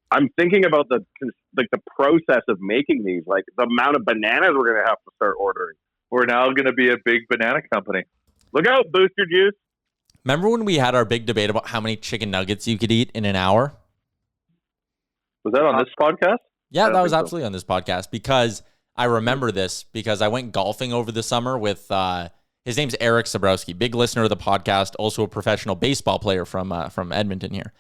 Speaker 7: I'm thinking about the process of making these, like the amount of bananas we're going to have to start ordering.
Speaker 1: We're now going to be a big banana company.
Speaker 7: Look out, Booster Juice.
Speaker 3: Remember when we had our big debate about how many chicken nuggets you could eat in an hour?
Speaker 1: Was that on this podcast?
Speaker 3: Yeah, that was absolutely on this podcast because I remember this because I went golfing over the summer with his name's Eric Sabrowski, big listener of the podcast, also a professional baseball player from Edmonton here.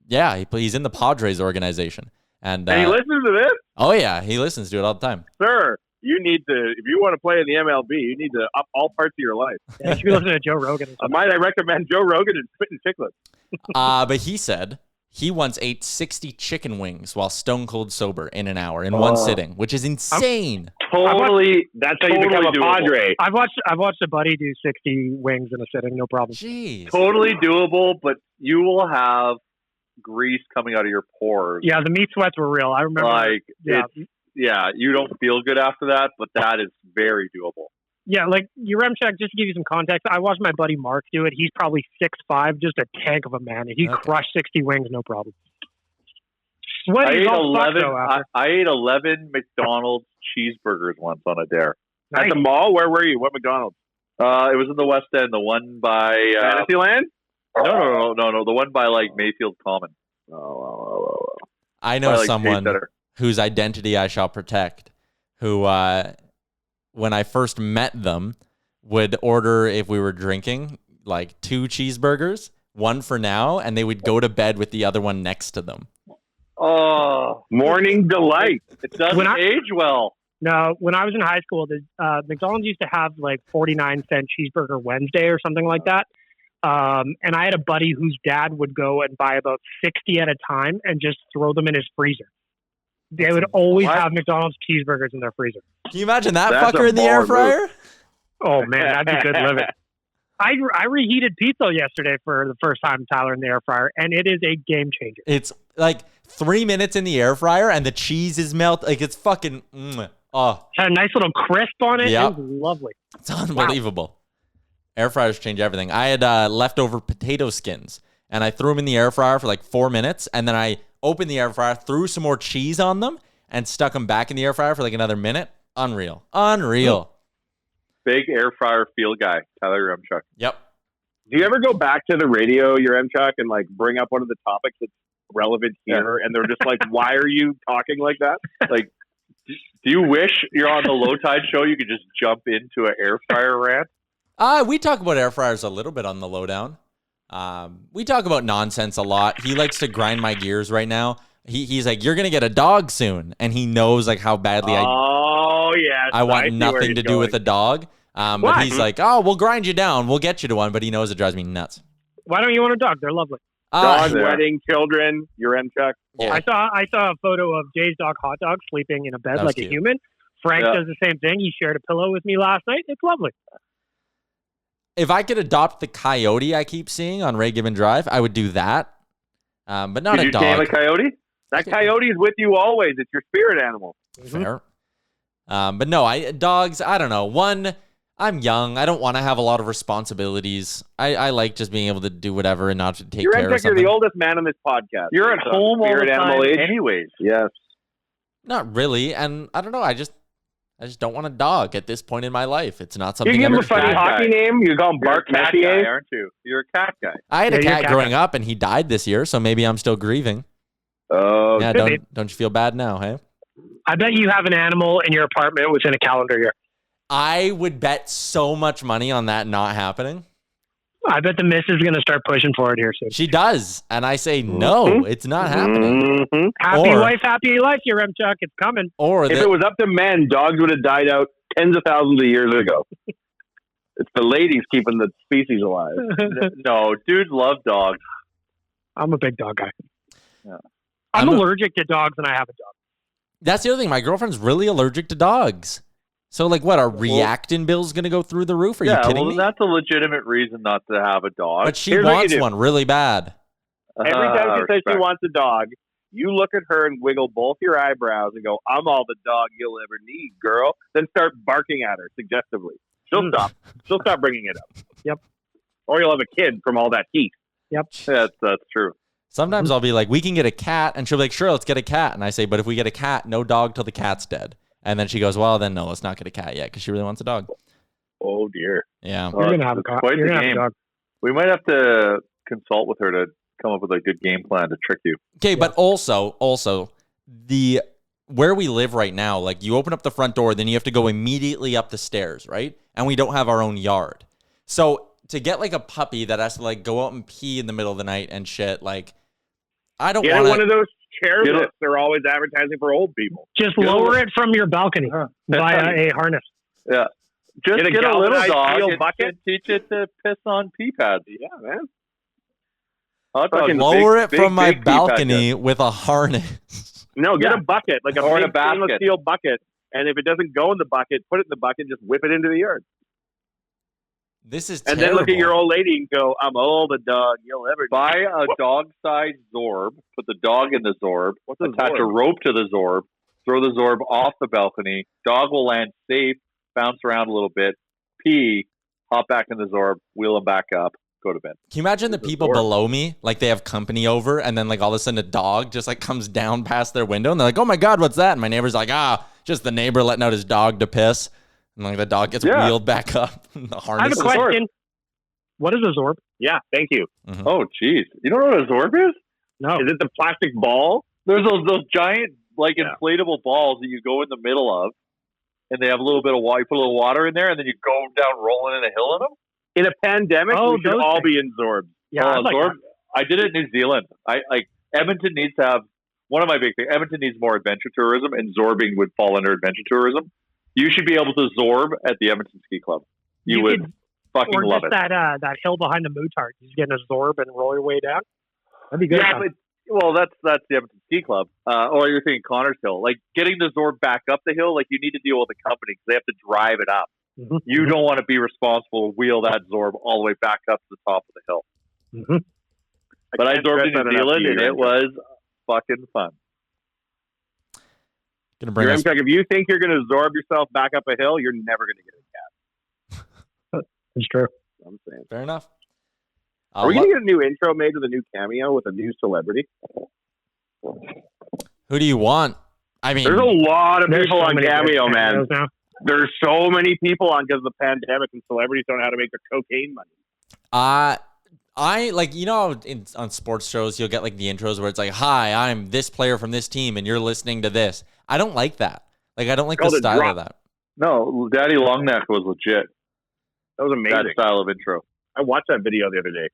Speaker 3: Yeah, he's in the Padres organization. And
Speaker 7: he listens to this?
Speaker 3: Oh, yeah, he listens to it all the time.
Speaker 7: Sir, You need to, if you want to play in the MLB, you need to up all parts of your life.
Speaker 8: Yeah, you should be listening to Joe Rogan.
Speaker 7: Might I recommend Joe Rogan and Spittin' Chicklets?
Speaker 3: But he said he once ate 60 chicken wings while stone cold sober in an hour in one sitting, which is insane.
Speaker 7: That's how you become a Padre.
Speaker 8: I've watched a buddy do 60 wings in a sitting, no problem.
Speaker 3: Jeez.
Speaker 1: Totally doable, but you will have grease coming out of your pores.
Speaker 8: Yeah, the meat sweats were real. I remember.
Speaker 1: You don't feel good after that, but that is very doable.
Speaker 8: Yeah, like Yaremchuk, just to give you some context, I watched my buddy Mark do it. He's probably 6'5", just a tank of a man. He crushed 60 wings, no problem.
Speaker 1: I ate 11 McDonald's cheeseburgers once on a dare.
Speaker 7: Nice. At the mall? Where were you? What McDonald's?
Speaker 1: It was in the West End, the one by...
Speaker 7: Fantasyland?
Speaker 1: No, the one by, like, Mayfield Common.
Speaker 3: I know someone whose identity I shall protect, who, when I first met them, would order, if we were drinking, like 2 cheeseburgers, one for now, and they would go to bed with the other one next to them.
Speaker 1: Oh,
Speaker 7: morning delight.
Speaker 1: It doesn't age well.
Speaker 8: No, when I was in high school, McDonald's used to have like 49-cent cheeseburger Wednesday or something like that. And I had a buddy whose dad would go and buy about 60 at a time and just throw them in his freezer. They would always have McDonald's cheeseburgers in their freezer.
Speaker 3: Can you imagine that fucker in the air fryer?
Speaker 8: Oh, man, that'd be good living. I reheated pizza yesterday for the first time, Tyler, in the air fryer, and it is a game changer.
Speaker 3: It's like 3 minutes in the air fryer, and the cheese is melted. Like, it's fucking...
Speaker 8: Had a nice little crisp on it. Yep. It was lovely.
Speaker 3: It's unbelievable. Wow. Air fryers change everything. I had leftover potato skins, and I threw them in the air fryer for like 4 minutes, and then I opened the air fryer, threw some more cheese on them, and stuck them back in the air fryer for like another minute. Unreal.
Speaker 1: Big air fryer field guy, Tyler Yaremchuk.
Speaker 3: Yep.
Speaker 7: Do you ever go back to the radio, Yaremchuk, and like bring up one of the topics that's relevant here, and they're just like, "Why are you talking like that?"
Speaker 1: Like, do you wish you're on the Low Tide show? You could just jump into an air fryer rant.
Speaker 3: We talk about air fryers a little bit on the lowdown. We talk about nonsense a lot. He likes to grind my gears right now. He's like, "You're gonna get a dog soon," and he knows like how badly I want nothing to do with a dog. But he's like, "Oh, we'll grind you down. We'll get you to one." But he knows it drives me nuts.
Speaker 8: Why don't you want a dog? They're lovely.
Speaker 7: Dog, wedding, children, Yaremchuk.
Speaker 8: Yeah. I saw a photo of Jay's dog, Hot Dog, sleeping in a bed like cute. A human. Frank does the same thing. He shared a pillow with me last night. It's lovely.
Speaker 3: If I could adopt the coyote I keep seeing on Ray Gibbon Drive, I would do that. But not a dog.
Speaker 7: Did you tame a coyote? That coyote is with you always. It's your spirit animal.
Speaker 3: Fair. But no, dogs, I don't know. One, I'm young. I don't want to have a lot of responsibilities. I like just being able to do whatever and not to take care of something.
Speaker 7: You're the oldest man on this podcast.
Speaker 1: You're at home all the time anyways.
Speaker 7: Yes.
Speaker 3: Not really. And I don't know. I just don't want a dog at this point in my life. It's not something.
Speaker 7: You give him a funny hockey name. You call him Bart Messier,
Speaker 1: aren't you? You're a cat guy.
Speaker 3: I had a cat growing up, and he died this year, so maybe I'm still grieving.
Speaker 7: Oh,
Speaker 3: yeah. Don't you feel bad now, hey?
Speaker 8: I bet you have an animal in your apartment within a calendar year.
Speaker 3: I would bet so much money on that not happening.
Speaker 8: I bet the miss is going to start pushing for it here soon.
Speaker 3: She does, and I say no, it's not happening.
Speaker 8: Happy wife, happy life, Yaremchuk. It's coming.
Speaker 3: Or
Speaker 7: if it was up to men, dogs would have died out tens of thousands of years ago. It's the ladies keeping the species alive.
Speaker 1: No, dudes love dogs.
Speaker 8: I'm a big dog guy. Yeah. I'm allergic to dogs, and I have a dog.
Speaker 3: That's the other thing. My girlfriend's really allergic to dogs. So, like, what, our reactin bill's going to go through the roof? Are you kidding me?
Speaker 1: That's a legitimate reason not to have a dog.
Speaker 3: But she wants one really bad.
Speaker 7: Every time she says she wants a dog, you look at her and wiggle both your eyebrows and go, "I'm all the dog you'll ever need, girl." Then start barking at her suggestively. She'll stop. She'll stop bringing it up.
Speaker 8: Yep.
Speaker 7: Or you'll have a kid from all that heat.
Speaker 8: Yep.
Speaker 1: Yeah, that's true.
Speaker 3: Sometimes I'll be like, "We can get a cat." And she'll be like, "Sure, let's get a cat." And I say, "But if we get a cat, no dog till the cat's dead." And then she goes, "Well, then no, let's not get a cat yet," because she really wants a dog.
Speaker 7: Oh, dear.
Speaker 3: Yeah.
Speaker 8: You're going to have a cat. You're going to have a dog.
Speaker 1: We might have to consult with her to come up with a good game plan to trick you.
Speaker 3: Okay, but also, where we live right now, like, you open up the front door, then you have to go immediately up the stairs, right? And we don't have our own yard. So to get, like, a puppy that has to, like, go out and pee in the middle of the night and shit, like, I don't want
Speaker 7: one of those chair lifts are always advertising for old people.
Speaker 8: Just lower it from your balcony via a harness.
Speaker 1: Yeah. Just get a little dog and teach it to piss on pee pads.
Speaker 7: Yeah, man.
Speaker 3: Lower it from my balcony with a harness.
Speaker 7: No, get a bucket, like a big stainless steel bucket. And if it doesn't go in the bucket, put it in the bucket, just whip it into the yard.
Speaker 3: This is
Speaker 7: and
Speaker 3: terrible.
Speaker 7: then look at your old lady and go, I'm old a dog. You'll ever
Speaker 1: buy a dog-sized Zorb, put the dog in the Zorb, attach a rope to the Zorb, throw the Zorb off the balcony. Dog will land safe, bounce around a little bit, pee, hop back in the Zorb, wheel him back up, go to bed.
Speaker 3: Can you imagine the people below me, like they have company over, and then like all of a sudden a dog just like comes down past their window, and they're like, "Oh my God, what's that?" And my neighbor's like, just the neighbor letting out his dog to piss. And like the dog gets wheeled back up. The harness.
Speaker 8: I have a question. What is a Zorb?
Speaker 7: Yeah, thank you.
Speaker 3: Mm-hmm.
Speaker 1: Oh, geez. You don't know what a Zorb is?
Speaker 8: No.
Speaker 7: Is it the plastic ball?
Speaker 1: There's those giant, like, inflatable balls that you go in the middle of, and they have a little bit of water. You put a little water in there, and then you go down rolling in a hill in them.
Speaker 7: In a pandemic, we should all be in Zorbs.
Speaker 8: Yeah,
Speaker 1: Zorb. I did it in New Zealand. Edmonton needs to have, one of my big things, Edmonton needs more adventure tourism, and Zorbing would fall under adventure tourism. You should be able to Zorb at the Edmonton Ski Club. You would fucking love it.
Speaker 8: Or just that hill behind the Mootard. You just get in a Zorb and roll your way down. That'd be good.
Speaker 1: Yeah, that's the Edmonton Ski Club. Or you're thinking Connors Hill. Like, getting the Zorb back up the hill, like, you need to deal with the company because they have to drive it up. Mm-hmm. You don't want to be responsible to wheel that Zorb all the way back up to the top of the hill.
Speaker 8: Mm-hmm.
Speaker 1: But I Zorbed in New Zealand, and it was fucking fun.
Speaker 7: Yaremchuk, if you think you're going to Zorb yourself back up a hill, you're never going to get a cat.
Speaker 8: That's true.
Speaker 7: I'm saying.
Speaker 3: Fair enough.
Speaker 7: Are we going to get a new intro made with a new cameo with a new celebrity?
Speaker 3: Who do you want? I mean,
Speaker 7: there's a lot of people on Cameo, man. There's so many people on because of the pandemic, and celebrities don't know how to make their cocaine money.
Speaker 3: I like, you know, on sports shows, you'll get like the intros where it's like, "Hi, I'm this player from this team, and you're listening to this." I don't like that. Like, I don't like the style of that.
Speaker 1: No, Daddy Longneck was legit.
Speaker 7: That was amazing.
Speaker 1: That style of intro.
Speaker 7: I watched that video the other day.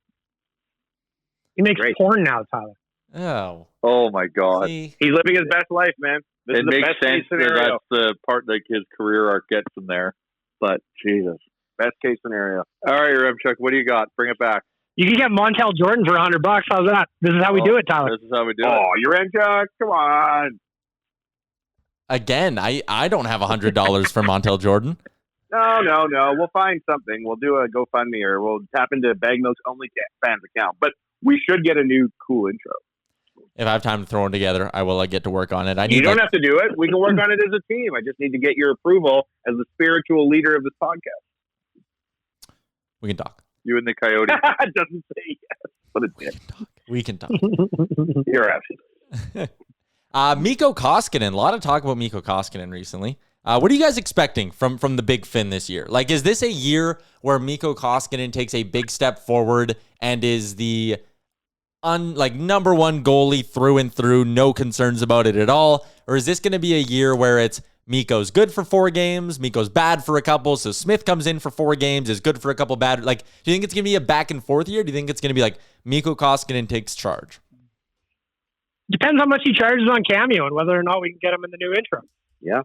Speaker 8: He makes porn now, Tyler.
Speaker 1: Oh my God.
Speaker 3: See?
Speaker 7: He's living his best life, man. This is the best case scenario.
Speaker 1: That's the part like his career arc gets him there. But Jesus,
Speaker 7: best case scenario.
Speaker 1: All right, Yaremchuk, what do you got? Bring it back.
Speaker 8: You can get Montel Jordan for $100. How's that? This is how we do it, Tyler.
Speaker 1: This is how we do it.
Speaker 7: Oh, Yaremchuk, come on.
Speaker 3: Again, I don't have $100 for Montel Jordan.
Speaker 7: No. We'll find something. We'll do a GoFundMe or we'll tap into Bagmilk's OnlyFans account. But we should get a new cool intro.
Speaker 3: If I have time to throw it together, I will get to work on it.
Speaker 7: You don't have to do it. We can work on it as a team. I just need to get your approval as the spiritual leader of this podcast.
Speaker 3: We can talk.
Speaker 1: You and the coyote.
Speaker 7: It doesn't say yes, but it did.
Speaker 3: We can talk.
Speaker 7: You're absolutely.
Speaker 3: Mikko Koskinen. A lot of talk about Mikko Koskinen recently. What are you guys expecting from the Big Fin this year? Like, is this a year where Mikko Koskinen takes a big step forward and is the number one goalie through and through, no concerns about it at all? Or is this going to be a year where it's Mikko's good for 4 games, Mikko's bad for a couple, so Smith comes in for 4 games, is good for a couple, bad? Like, do you think it's going to be a back and forth year? Do you think it's going to be like Mikko Koskinen takes charge?
Speaker 8: Depends how much he charges on Cameo and whether or not we can get him in the new intro.
Speaker 7: Yeah.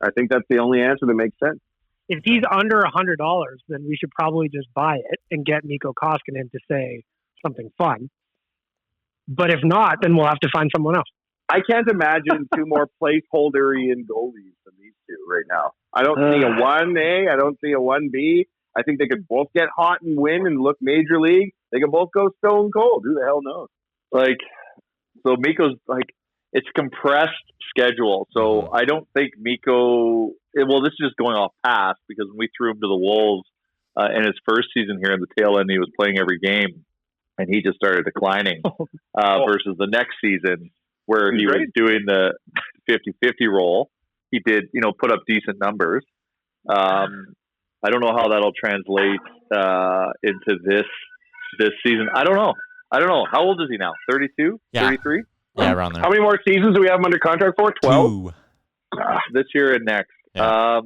Speaker 7: I think that's the only answer that makes sense.
Speaker 8: If he's under $100, then we should probably just buy it and get Mikko Koskinen to say something fun. But if not, then we'll have to find someone else.
Speaker 7: I can't imagine 2 more placeholder-ian goalies than these 2 right now. I don't see a 1A. I don't see a 1B. I think they could both get hot and win and look major league. They could both go stone cold. Who the hell knows?
Speaker 1: So Mikko's it's compressed schedule. So I don't think Mikko. Well, this is just going off past because when we threw him to the Wolves in his first season here in the tail end, he was playing every game, and he just started declining versus the next season where he was doing the 50-50 role. He did, put up decent numbers. I don't know how that'll translate into this season. I don't know. How old is he now? 32?
Speaker 3: Yeah.
Speaker 1: 33?
Speaker 3: Yeah, around there.
Speaker 7: How many more seasons do we have him under contract for? 12?
Speaker 3: 2.
Speaker 1: This year and next.
Speaker 3: Yeah.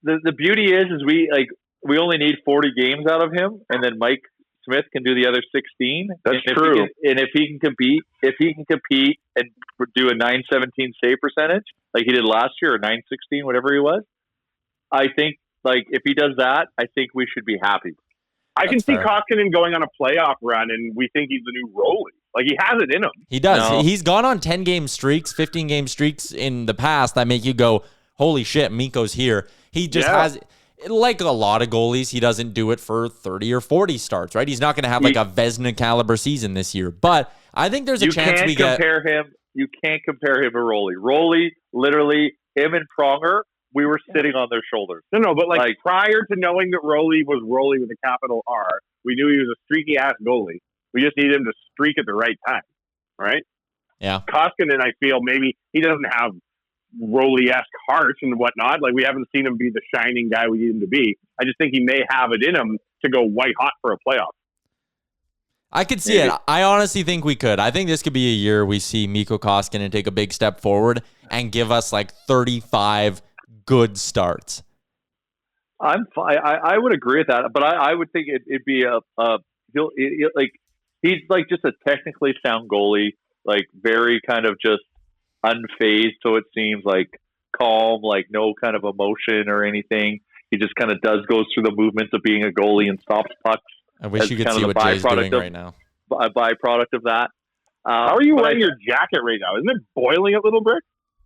Speaker 1: The beauty is we only need 40 games out of him, and then Mike Smith can do the other 16.
Speaker 7: That's true.
Speaker 1: And if he can compete and do a 917 save percentage like he did last year, or 916, whatever he was, I think like if he does that, I think we should be happy.
Speaker 7: I can see Koskinen going on a playoff run, and we think he's the new Roley. Like, he has it in him.
Speaker 3: He does. No. He's gone on 10-game streaks, 15-game streaks in the past that make you go, holy shit, Mikko's here. He just has, like a lot of goalies, he doesn't do it for 30 or 40 starts, right? He's not going to have like a Vezina caliber season this year. But I think there's a chance we get...
Speaker 1: You can't compare him to Roley. Roley, literally, him and Pronger, we were sitting on their shoulders.
Speaker 7: No, but like prior to knowing that Roley was Roley with a capital R, we knew he was a streaky-ass goalie. We just needed him to streak at the right time, right?
Speaker 3: Yeah.
Speaker 7: Koskinen, I feel, maybe he doesn't have Roley-esque heart and whatnot. Like, we haven't seen him be the shining guy we need him to be. I just think he may have it in him to go white hot for a playoff.
Speaker 3: I could see it. I honestly think we could. I think this could be a year we see Mikko Koskinen take a big step forward and give us like 35 good starts.
Speaker 1: I would agree with that, but I would think it'd be he's like just a technically sound goalie, like very kind of just unfazed. So it seems like calm, like no kind of emotion or anything. He just kind of goes through the movements of being a goalie and stops pucks.
Speaker 3: I wish you could see what Jay's doing right now.
Speaker 1: A byproduct of that.
Speaker 7: How are you wearing your jacket right now? Isn't it boiling a little bit?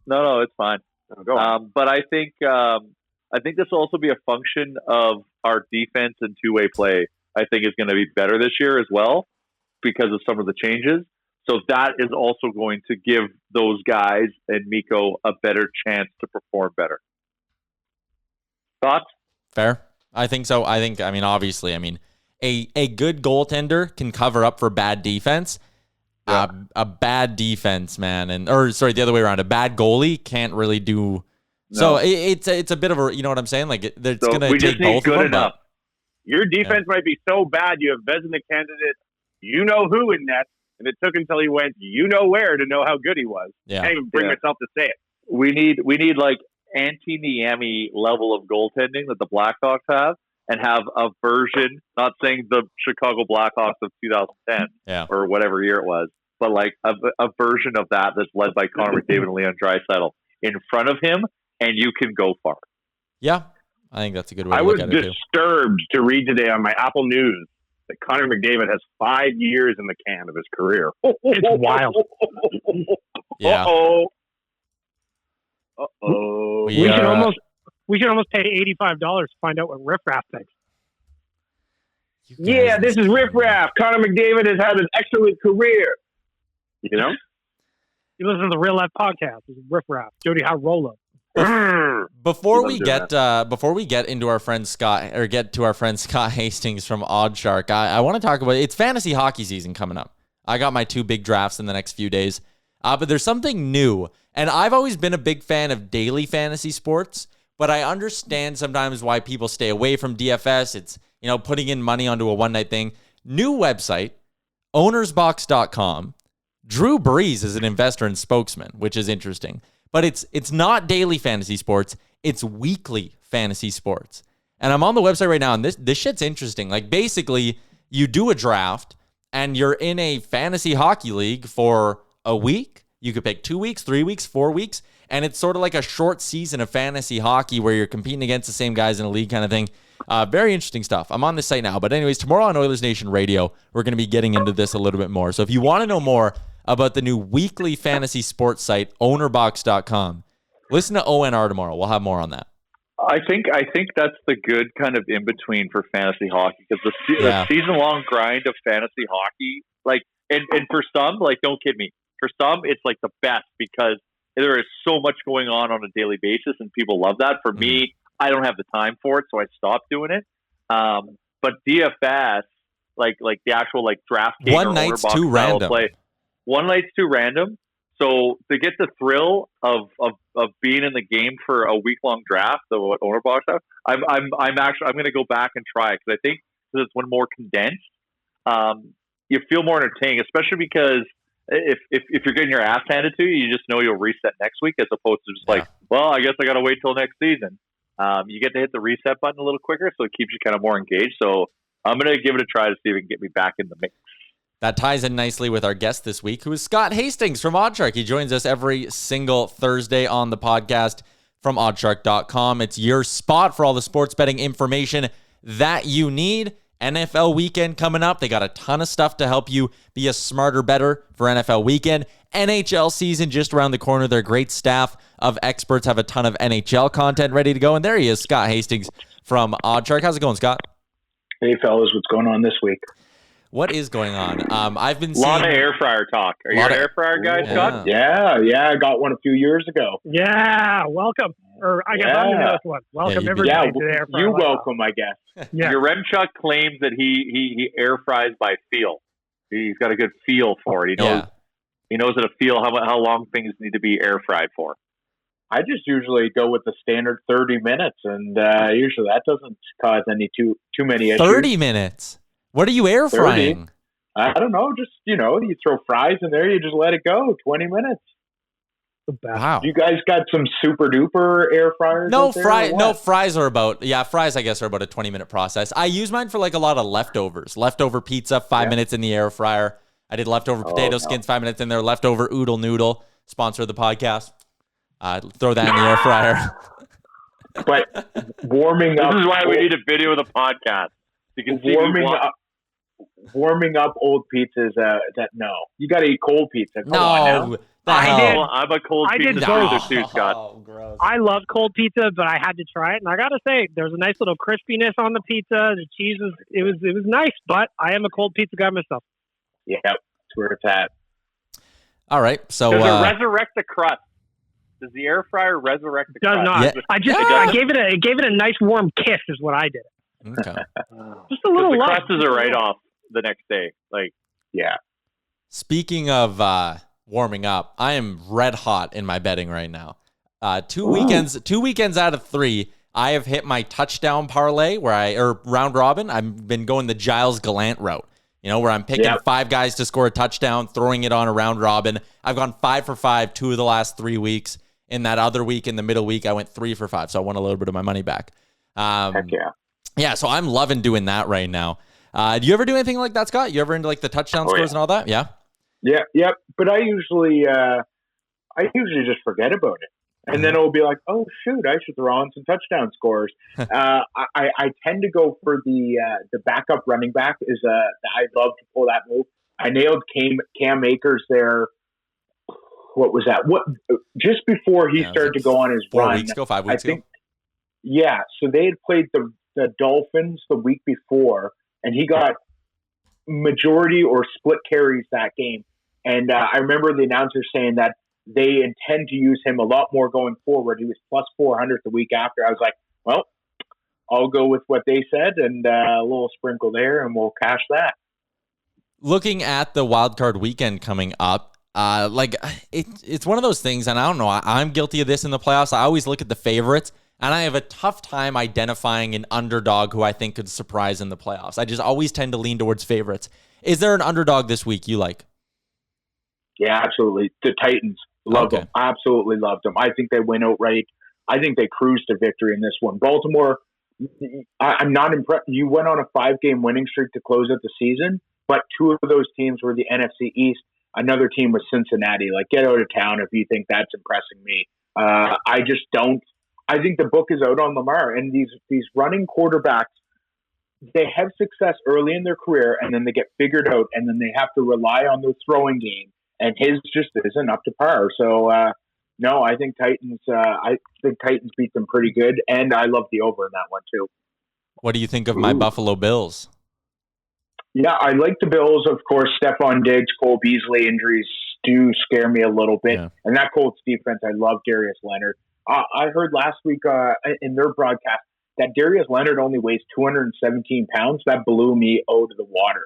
Speaker 1: No, it's fine.
Speaker 7: Go on.
Speaker 1: But I think this will also be a function of our defense and two-way play. I think is going to be better this year as well because of some of the changes. So that is also going to give those guys and Mikko a better chance to perform better. Thoughts?
Speaker 3: Fair. I think so. Obviously, a good goaltender can cover up for bad defense. Yeah. A bad defense, man, the other way around. A bad goalie can't really do. No. So it's a bit of a, you know what I'm saying? Like it's going to take both of them.
Speaker 7: Enough. Your defense might be so bad you have Vezina candidate, you know who in net, and it took until he went, you know where to know how good he was.
Speaker 3: Yeah.
Speaker 7: I can't even bring myself to say it.
Speaker 1: We need like anti-Niemi level of goaltending that the Blackhawks have, and have a version, not saying the Chicago Blackhawks of 2010 or whatever year it was, but like a version of that that's led by Connor McDavid and Leon Draisaitl in front of him, and you can go far.
Speaker 3: Yeah, I think that's a good way to look at it.
Speaker 7: I was disturbed to read today on my Apple News that Connor McDavid has 5 years in the can of his career.
Speaker 8: It's wild.
Speaker 3: Yeah.
Speaker 7: Uh-oh.
Speaker 8: We should almost pay $85 to find out what Riff Raff thinks.
Speaker 7: Yeah, this is Riff Raff. Connor McDavid has had an excellent career. You know?
Speaker 8: You listen to the Real Life podcast. This is Riff Raff. Jody Harolo.
Speaker 3: Before we get into our friend Scott, or get to our friend Scott Hastings from OddsShark, I want to talk about it's fantasy hockey season coming up. I got my 2 big drafts in the next few days, but there's something new, and I've always been a big fan of daily fantasy sports. But I understand sometimes why people stay away from DFS. It's, putting in money onto a one-night thing. New website, ownersbox.com. Drew Brees is an investor and spokesman, which is interesting. But it's not daily fantasy sports. It's weekly fantasy sports. And I'm on the website right now, and this shit's interesting. Like, basically, you do a draft, and you're in a fantasy hockey league for a week. You could pick 2 weeks, 3 weeks, 4 weeks. And it's sort of like a short season of fantasy hockey where you're competing against the same guys in a league kind of thing. Very interesting stuff. I'm on this site now. But anyways, tomorrow on Oilers Nation Radio, we're going to be getting into this a little bit more. So if you want to know more about the new weekly fantasy sports site, ownerbox.com, listen to ONR tomorrow. We'll have more on that.
Speaker 1: I think that's the good kind of in-between for fantasy hockey, because the season-long grind of fantasy hockey, like, and for some, like, don't kid me, for some, it's like the best because there is so much going on a daily basis, and people love that. For me, I don't have the time for it, so I stopped doing it. But DFS, like the actual DraftKings,
Speaker 3: one night's too random.
Speaker 1: One night's too random. So to get the thrill of being in the game for a week long draft, the what OwnerBox have, I'm going to go back and try it because I think it's one more condensed. You feel more entertaining, especially because if you're getting your ass handed to you, you just know you'll reset next week, as opposed to just I guess I got to wait till next season. You get to hit the reset button a little quicker, so it keeps you kind of more engaged. So I'm going to give it a try to see if it can get me back in the mix.
Speaker 3: That ties in nicely with our guest this week, who is Scott Hastings from OddsShark. He joins us every single Thursday on the podcast from oddshark.com. It's your spot for all the sports betting information that you need. NFL weekend coming up. They got a ton of stuff to help you be a smarter bettor for NFL weekend. NHL season just around the corner. Their great staff of experts have a ton of NHL content ready to go. And there he is, Scott Hastings from OddsShark. How's it going, Scott?
Speaker 9: Hey, fellas. What's going on this week?
Speaker 3: What is going on? I've been
Speaker 1: seeing... A lot of air fryer talk. Are you an air fryer guy, Scott?
Speaker 9: Yeah. I got one a few years ago.
Speaker 8: Yeah, welcome. Or I guess I'm the newest one. Welcome everybody to the air fryer.
Speaker 9: You're welcome, I guess.
Speaker 1: Yaremchuk claims that he air fries by feel. He's got a good feel for it. He knows how to feel how long things need to be air fried for.
Speaker 9: I just usually go with the standard 30 minutes, and usually that doesn't cause any too many issues.
Speaker 3: 30 minutes? What are you air frying?
Speaker 9: 30. I don't know. Just, you throw fries in there. You just let it go. 20 minutes.
Speaker 3: Wow.
Speaker 9: You guys got some super duper air fryers?
Speaker 3: No, fries are fries, I guess, are about a 20-minute process. I use mine for like a lot of leftovers. Leftover pizza, 5 minutes in the air fryer. I did leftover potato skins, 5 minutes in there. Leftover oodle noodle, sponsor of the podcast. Throw that in the air fryer.
Speaker 9: But warming up.
Speaker 1: This is why we need a video of the podcast. You can see
Speaker 9: warming up old pizzas. No, you got to eat cold pizza. Come on now.
Speaker 1: I'm a cold pizza too, Scott.
Speaker 3: Oh, gross.
Speaker 8: I love cold pizza, but I had to try it, and I gotta say, there's a nice little crispiness on the pizza. The cheese was nice, but I am a cold pizza guy myself.
Speaker 9: Yeah, that's where it's at.
Speaker 3: All right, so
Speaker 1: does it resurrect the crust? Does the air fryer resurrect the crust?
Speaker 8: Does not.
Speaker 3: Yeah.
Speaker 8: I gave it a nice warm kiss, is what I did.
Speaker 3: Okay.
Speaker 8: Just a little.
Speaker 1: The crust is a write-off the next day.
Speaker 3: Speaking of warming up, I am red hot in my betting right now. 2 weekends out of 3, I have hit my touchdown parlay or round robin. I've been going the Giles Gallant route, where I'm picking 5 guys to score a touchdown, throwing it on a round robin. I've gone 5 for 5 2 of the last 3 weeks. In that other week, in the middle week, I went 3 for 5, so I won a little bit of my money back.
Speaker 9: Heck yeah.
Speaker 3: Yeah, so I'm loving doing that right now. Do you ever do anything like that, Scott? You ever into like the touchdown scores and all that? Yeah.
Speaker 9: Yeah. But I usually just forget about it, and then it'll be like, oh shoot, I should throw on some touchdown scores. I tend to go for the backup running back. I love to pull that move. I nailed Cam Akers there. What was that? Just before he started to go on his
Speaker 3: 4
Speaker 9: run?
Speaker 3: weeks ago, 5 weeks ago.
Speaker 9: Yeah, so they had played the Dolphins the week before, and he got majority or split carries that game. And I remember the announcer saying that they intend to use him a lot more going forward. He was plus 400 the week after. I was like, well, I'll go with what they said, and a little sprinkle there, and we'll cash that.
Speaker 3: Looking at the wild card weekend coming up, it's one of those things, and I don't know, I'm guilty of this in the playoffs. I always look at the favorites, and I have a tough time identifying an underdog who I think could surprise in the playoffs. I just always tend to lean towards favorites. Is there an underdog this week you like?
Speaker 9: Yeah, absolutely. The Titans. Love them. Absolutely love them. I think they win outright. I think they cruise to victory in this one. Baltimore, I'm not impressed. You went on a 5-game winning streak to close out the season, but 2 of those teams were the NFC East. Another team was Cincinnati. Get out of town if you think that's impressing me. I just don't. I think the book is out on Lamar, and these running quarterbacks, they have success early in their career, and then they get figured out, and then they have to rely on their throwing game, and his just isn't up to par. So, no, I think Titans beat them pretty good, and I love the over in that one too.
Speaker 3: What do you think of my Buffalo Bills?
Speaker 9: Yeah, I like the Bills. Of course, Stephon Diggs, Cole Beasley injuries do scare me a little bit, and that Colts defense, I love Darius Leonard. I heard last week in their broadcast that Darius Leonard only weighs 217 pounds. That blew me out of the water.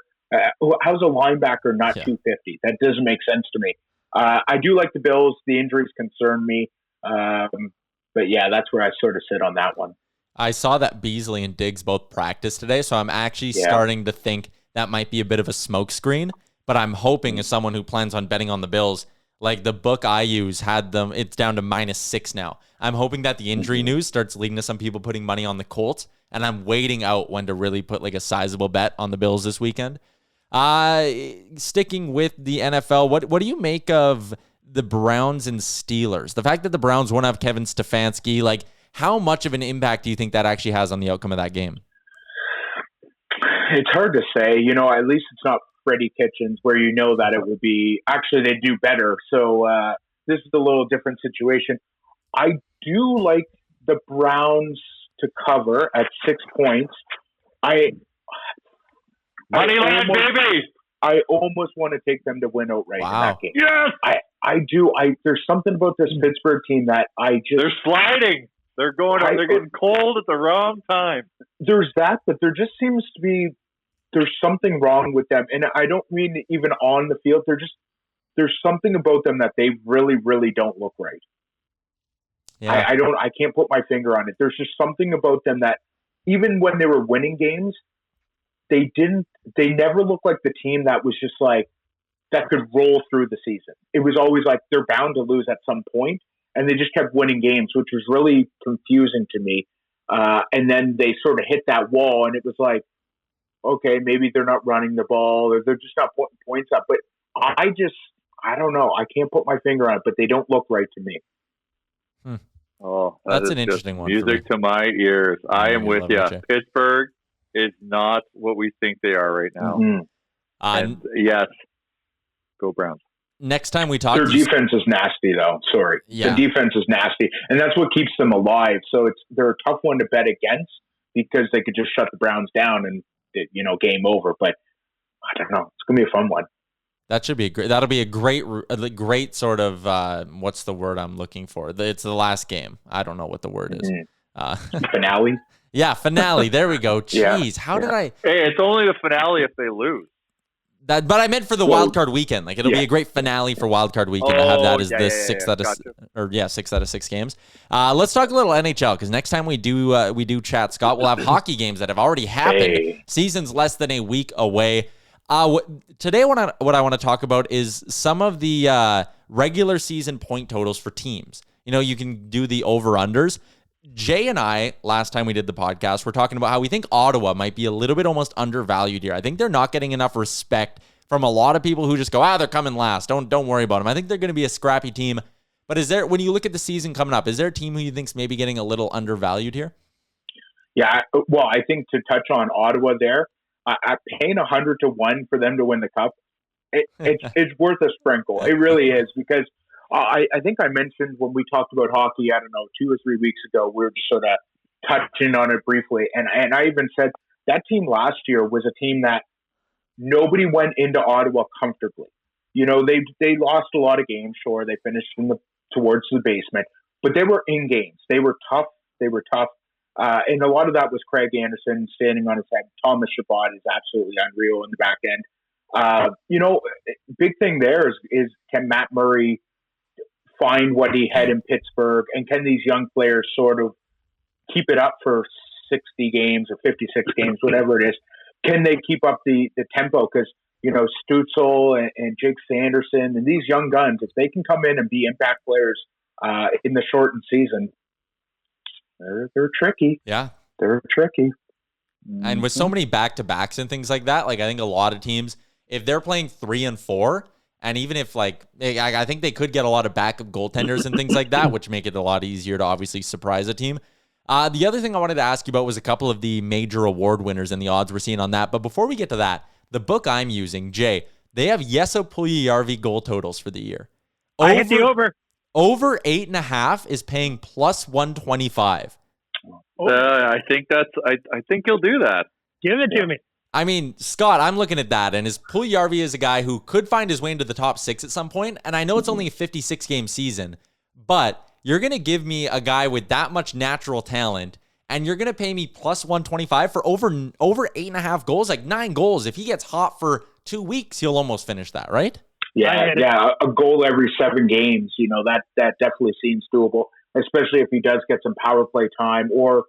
Speaker 9: How's a linebacker not 250? That doesn't make sense to me. I do like the Bills. The injuries concern me. But yeah, that's where I sort of sit on that one.
Speaker 3: I saw that Beasley and Diggs both practiced today, so I'm actually starting to think that might be a bit of a smokescreen. But I'm hoping, as someone who plans on betting on the Bills, Like the book I use had them, it's down to -6 now. I'm hoping that the injury news starts leading to some people putting money on the Colts, and I'm waiting out when to really put like a sizable bet on the Bills this weekend. Sticking with the NFL, what do you make of the Browns and Steelers? The fact that the Browns won't have Kevin Stefanski, like how much of an impact do you think that actually has on the outcome of that game?
Speaker 9: It's hard to say. At least it's not Freddie Kitchens, where that it will be actually they do better. So this is a little different situation. I do like the Browns to cover at 6 points.
Speaker 7: Moneyline, baby!
Speaker 9: I almost want to take them to win outright in that game.
Speaker 7: Yes!
Speaker 9: I do. There's something about this Pittsburgh team that
Speaker 1: they're sliding. They're they're getting cold at the wrong time.
Speaker 9: There's that, but there just seems to be there's something wrong with them. And I don't mean even on the field. There's something about them that they really, really don't look right. Yeah. I can't put my finger on it. There's just something about them that even when they were winning games, they never looked like the team that was just like, that could roll through the season. It was always like they're bound to lose at some point, and they just kept winning games, which was really confusing to me. And then they sort of hit that wall, and it was like, okay, maybe they're not running the ball, or they're just not putting points up. But I don't know. I can't put my finger on it, but they don't look right to me.
Speaker 1: Oh,
Speaker 3: that's an interesting one.
Speaker 1: Music to my ears. I am with you. Pittsburgh is not what we think they are right now.
Speaker 9: Mm-hmm.
Speaker 1: And yes, go Browns.
Speaker 3: Next time we talk,
Speaker 9: their defense is nasty, though. Sorry, the defense is nasty, and that's what keeps them alive. So they're a tough one to bet against because they could just shut the Browns down and game over. But I don't know. It's gonna be a fun one.
Speaker 3: That should be great. That'll be a great sort of what's the word I'm looking for? It's the last game. I don't know what the word is.
Speaker 9: Finale.
Speaker 3: Yeah, finale. There we go. Jeez, how did I?
Speaker 1: Hey, it's only the finale if they lose.
Speaker 3: But I meant for the wild card weekend. Like it'll be a great finale for wild card weekend. To have that as the 6 out of 6 games. Let's talk a little NHL because next time we do chat, Scott, we'll have hockey games that have already happened.
Speaker 9: Hey.
Speaker 3: Season's less than a week away. Today, what I want to talk about is some of the regular season point totals for teams. You can do the over-unders. Jay and I, last time we did the podcast, we're talking about how we think Ottawa might be a little bit almost undervalued here. I think they're not getting enough respect from a lot of people who just go, they're coming last. Don't worry about them. I think they're going to be a scrappy team. But when you look at the season coming up, is there a team who you think's maybe getting a little undervalued here?
Speaker 9: Yeah, well, I think to touch on Ottawa there, I'm paying 100 to 1 for them to win the cup. It's worth a sprinkle. It really is because I think I mentioned when we talked about hockey, I don't know, 2 or 3 weeks ago, we were just sort of touching on it briefly. And I even said that team last year was a team that nobody went into Ottawa comfortably. They lost a lot of games. Sure, they finished towards the basement, but they were in games. They were tough. And a lot of that was Craig Anderson standing on his head. Thomas Chabot is absolutely unreal in the back end. Big thing there is can Matt Murray find what he had in Pittsburgh, and can these young players sort of keep it up for 60 games or 56 games, whatever it is? Can they keep up the tempo? Because, Stützle and Jake Sanderson and these young guns, if they can come in and be impact players in the shortened season, they're tricky.
Speaker 3: Yeah.
Speaker 9: They're tricky.
Speaker 3: And with so many back-to-backs and things like that, like I think a lot of teams, if they're playing 3 and 4, and even if I think they could get a lot of backup goaltenders and things like that, which make it a lot easier to obviously surprise a team. The other thing I wanted to ask you about was a couple of the major award winners and the odds we're seeing on that. But before we get to that, the book I'm using, Jay, they have Jesse Puljujarvi goal totals for the year.
Speaker 8: I hit the over.
Speaker 3: Over 8.5 is paying plus 125.
Speaker 1: I think I think he'll do that.
Speaker 8: Give it to me.
Speaker 3: I mean, Scott, I'm looking at that, and Puljujarvi is a guy who could find his way into the top 6 at some point, and I know it's only a 56-game season, but you're going to give me a guy with that much natural talent, and you're going to pay me plus 125 for over 8.5 goals, like 9 goals. If he gets hot for 2 weeks, he'll almost finish that, right?
Speaker 9: Yeah, a goal every 7 games, that definitely seems doable, especially if he does get some power play time or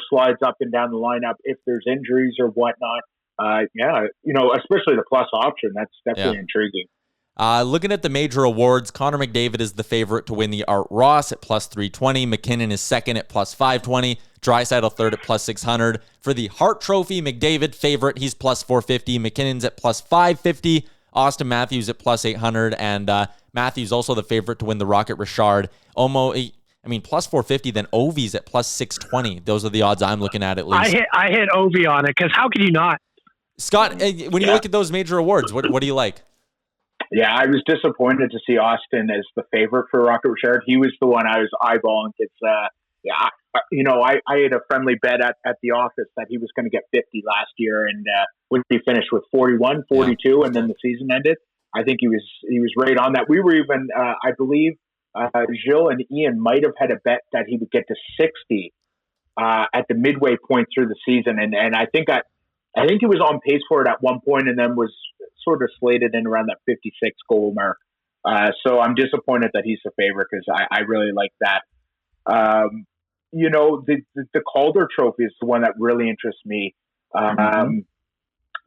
Speaker 9: slides up and down the lineup if there's injuries or whatnot. Especially the plus option. That's definitely intriguing.
Speaker 3: Looking at the major awards, Connor McDavid is the favorite to win the Art Ross at plus 320. McKinnon is second at plus 520. Draisaitl third at plus 600. For the Hart Trophy, McDavid favorite, he's plus 450. McKinnon's at plus 550. Austin Matthews at plus 800. And Matthews also the favorite to win the Rocket Richard. Plus 450, then Ovi's at plus 620. Those are the odds I'm looking at least.
Speaker 8: I hit Ovi on it, because how can you not?
Speaker 3: Scott, when you look at those major awards, what do you like?
Speaker 9: Yeah, I was disappointed to see Austin as the favorite for Rocket Richard. He was the one I was eyeballing. I had a friendly bet at the office that he was going to get 50 last year, and when he finished with 41, 42, and then the season ended, I think he was right on that. We were even, I believe, Gilles and Ian might have had a bet that he would get to 60 at the midway point through the season, and I think he was on pace for it at one point, and then was sort of slated in around that 56 goal mark. So I'm disappointed that he's the favorite, because I really like that. The Calder Trophy is the one that really interests me. A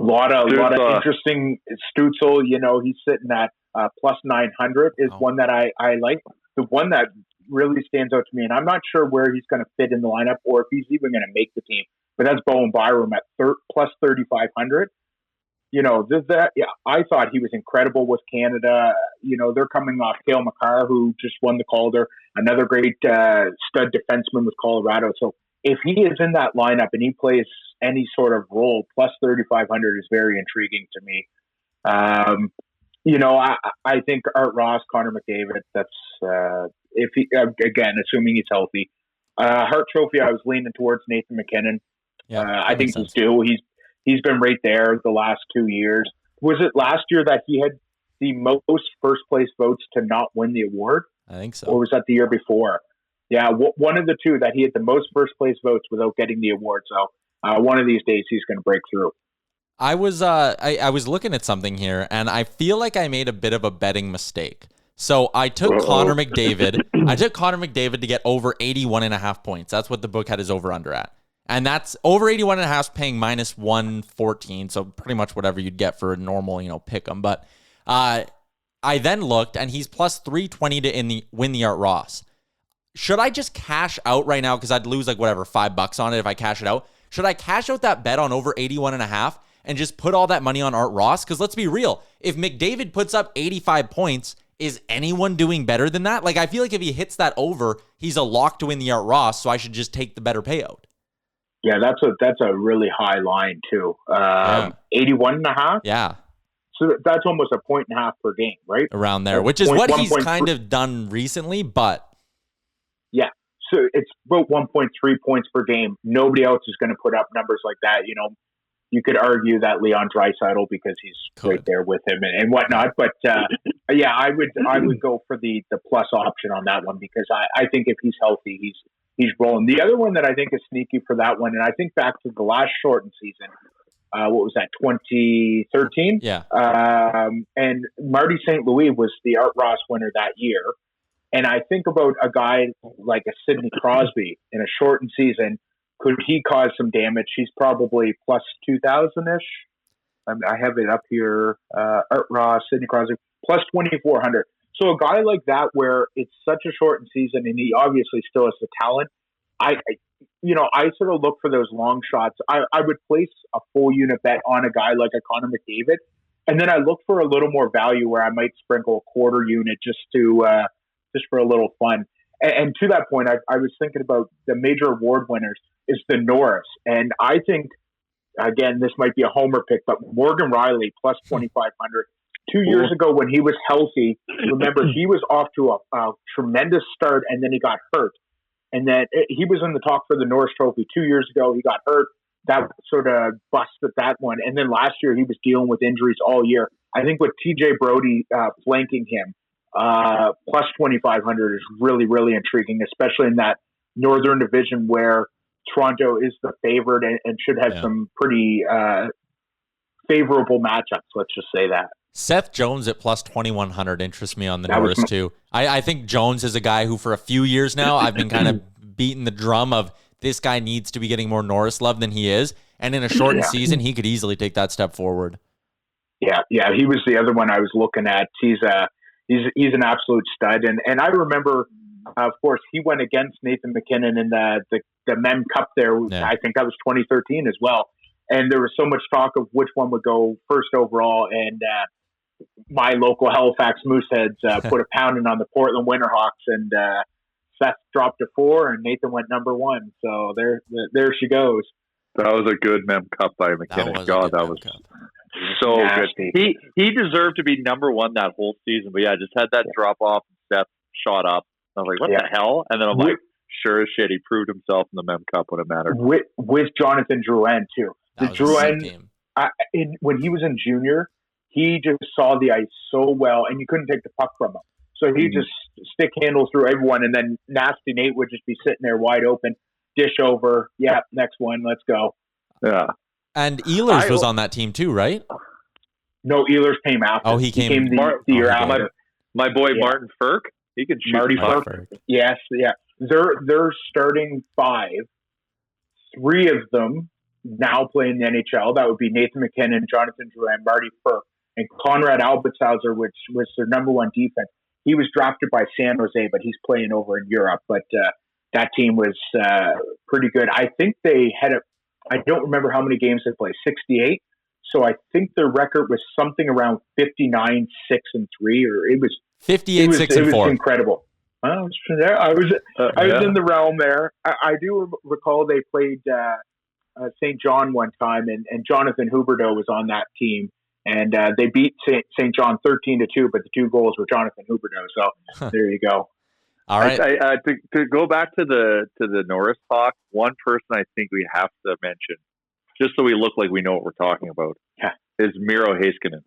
Speaker 9: lot of interesting. Stützle, he's sitting at plus 900 is one that I like. The one that really stands out to me, and I'm not sure where he's going to fit in the lineup or if he's even going to make the team, but that's Bowen Byram at plus 3,500. I thought he was incredible with Canada. They're coming off Cale Makar, who just won the Calder, another great stud defenseman with Colorado. So if he is in that lineup and he plays any sort of role, plus 3,500 is very intriguing to me. I think Art Ross, Connor McDavid, that's if he, again, assuming he's healthy. Hart Trophy, I was leaning towards Nathan McKinnon. I think he's due. He's been right there the last 2 years. Was it last year that he had the most first place votes to not win the award?
Speaker 3: I think so.
Speaker 9: Or was that the year before? Yeah, one of the two, that he had the most first place votes without getting the award. So one of these days he's going to break through.
Speaker 3: I was looking at something here, and I feel like I made a bit of a betting mistake. So I took Connor McDavid. I took Connor McDavid to get over 81.5 points. That's what the book had his over-under at. And that's over 81.5 paying minus 114. So pretty much whatever you'd get for a normal, pick 'em. But I then looked, and he's plus 320 to win the Art Ross. Should I just cash out right now? Because I'd lose $5 on it if I cash it out. Should I cash out that bet on over 81.5 and just put all that money on Art Ross? Because let's be real. If McDavid puts up 85 points, is anyone doing better than that? I feel like if he hits that over, he's a lock to win the Art Ross, so I should just take the better payout.
Speaker 9: Yeah, that's a really high line too. 81.5.
Speaker 3: Yeah.
Speaker 9: So that's almost 1.5 per game, right?
Speaker 3: Around there, which is what he's kind of done recently, but
Speaker 9: yeah. So it's about 1.3 points per game. Nobody else is going to put up numbers like that. You could argue that Leon Draisaitl, because he's right there with him and whatnot. But I would go for the plus option on that one, because I think if he's healthy, he's rolling. The other one that I think is sneaky for that one, and I think back to the last shortened season, what was that, 2013?
Speaker 3: Yeah.
Speaker 9: And Marty St. Louis was the Art Ross winner that year. And I think about a guy like a Sidney Crosby in a shortened season. Could he cause some damage? He's probably plus 2,000-ish. I have it up here. Art Ross, Sidney Crosby, plus 2,400. So a guy like that, where it's such a shortened season and he obviously still has the talent, I sort of look for those long shots. I would place a full unit bet on a guy like a Connor McDavid, and then I look for a little more value where I might sprinkle a quarter unit just for a little fun. And to that point, I was thinking about the major award winners is the Norris, and I think, again, this might be a homer pick, but Morgan Riley plus 2,500. 2 years ago when he was healthy, remember, he was off to a tremendous start, and then he got hurt. And then he was in the talk for the Norris Trophy 2 years ago. He got hurt. That sort of busted that one. And then last year he was dealing with injuries all year. I think with TJ Brody flanking him, plus 2,500 is really, really intriguing, especially in that Northern Division where Toronto is the favorite and should have some pretty favorable matchups. Let's just say that.
Speaker 3: Seth Jones at plus 2,100 interests me on the Norris too. I think Jones is a guy who for a few years now I've been kind of beating the drum of this guy needs to be getting more Norris love than he is. And in a shortened season, he could easily take that step forward.
Speaker 9: Yeah, he was the other one I was looking at. He's an absolute stud, and I remember, of course, he went against Nathan McKinnon in the Mem Cup there. Yeah. I think that was 2013 as well. And there was so much talk of which one would go first overall, and my local Halifax Mooseheads put a pounding on the Portland Winterhawks, and Seth dropped to 4, and Nathan went number 1. So there she goes.
Speaker 1: That was a good Mem Cup by McKinnon. That was so nasty. Good. He deserved to be number 1 that whole season, but yeah, just had that drop off and Seth shot up. I was like, what the hell? And then I'm like, sure as shit, he proved himself in the Mem Cup when it mattered.
Speaker 9: With Jonathan Drouin, too. The Drouin, when he was in junior, he just saw the ice so well, and you couldn't take the puck from him. So he just stick handles through everyone, and then Nasty Nate would just be sitting there wide open, dish over. Yeah, next one, let's go.
Speaker 1: Yeah.
Speaker 3: And Ehlers was on that team too, right?
Speaker 9: No, Ehlers came after.
Speaker 3: Oh, he came
Speaker 9: the year after.
Speaker 1: My boy Martin Ferk, he can shoot.
Speaker 9: Marty Ferk. Yes, yeah. They're starting 5. 3 of them now play in the NHL. That would be Nathan McKinnon, Jonathan Drouin, Marty Ferk, and Conrad Albertshauser, which was their number 1 defense. He was drafted by San Jose, but he's playing over in Europe. But that team was pretty good. I think they had I don't remember how many games they played, 68. So I think their record was something around 59, 6-3, or it was
Speaker 3: 58, 6-4.
Speaker 9: It was incredible. I was in the realm there. I do recall they played St. John one time, and Jonathan Huberdeau was on that team, and they beat St. John 13-2, but the 2 goals were Jonathan Huberdeau. So there you go.
Speaker 3: All right.
Speaker 1: To go back to the Norris talk, one person I think we have to mention, just so we look like we know what we're talking about, is Miro Heiskanen.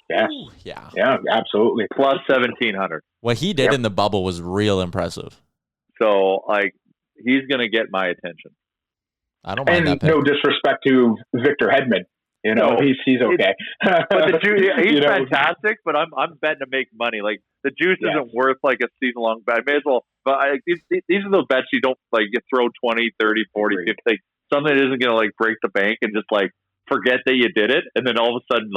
Speaker 9: Yes.
Speaker 3: Ooh, yeah.
Speaker 9: Yeah, absolutely.
Speaker 1: Plus 1,700.
Speaker 3: What he did in the bubble was real impressive.
Speaker 1: So, he's going to get my attention.
Speaker 3: I don't mind that pick.
Speaker 9: No disrespect to Victor Hedman. He's okay.
Speaker 1: But he's fantastic, but I'm betting to make money. Like, the juice isn't worth, a season-long bet. I may as well. But these are those bets you don't, you throw 20, 30, 40, 50. Something that isn't going to, break the bank and just, forget that you did it. And then all of a sudden,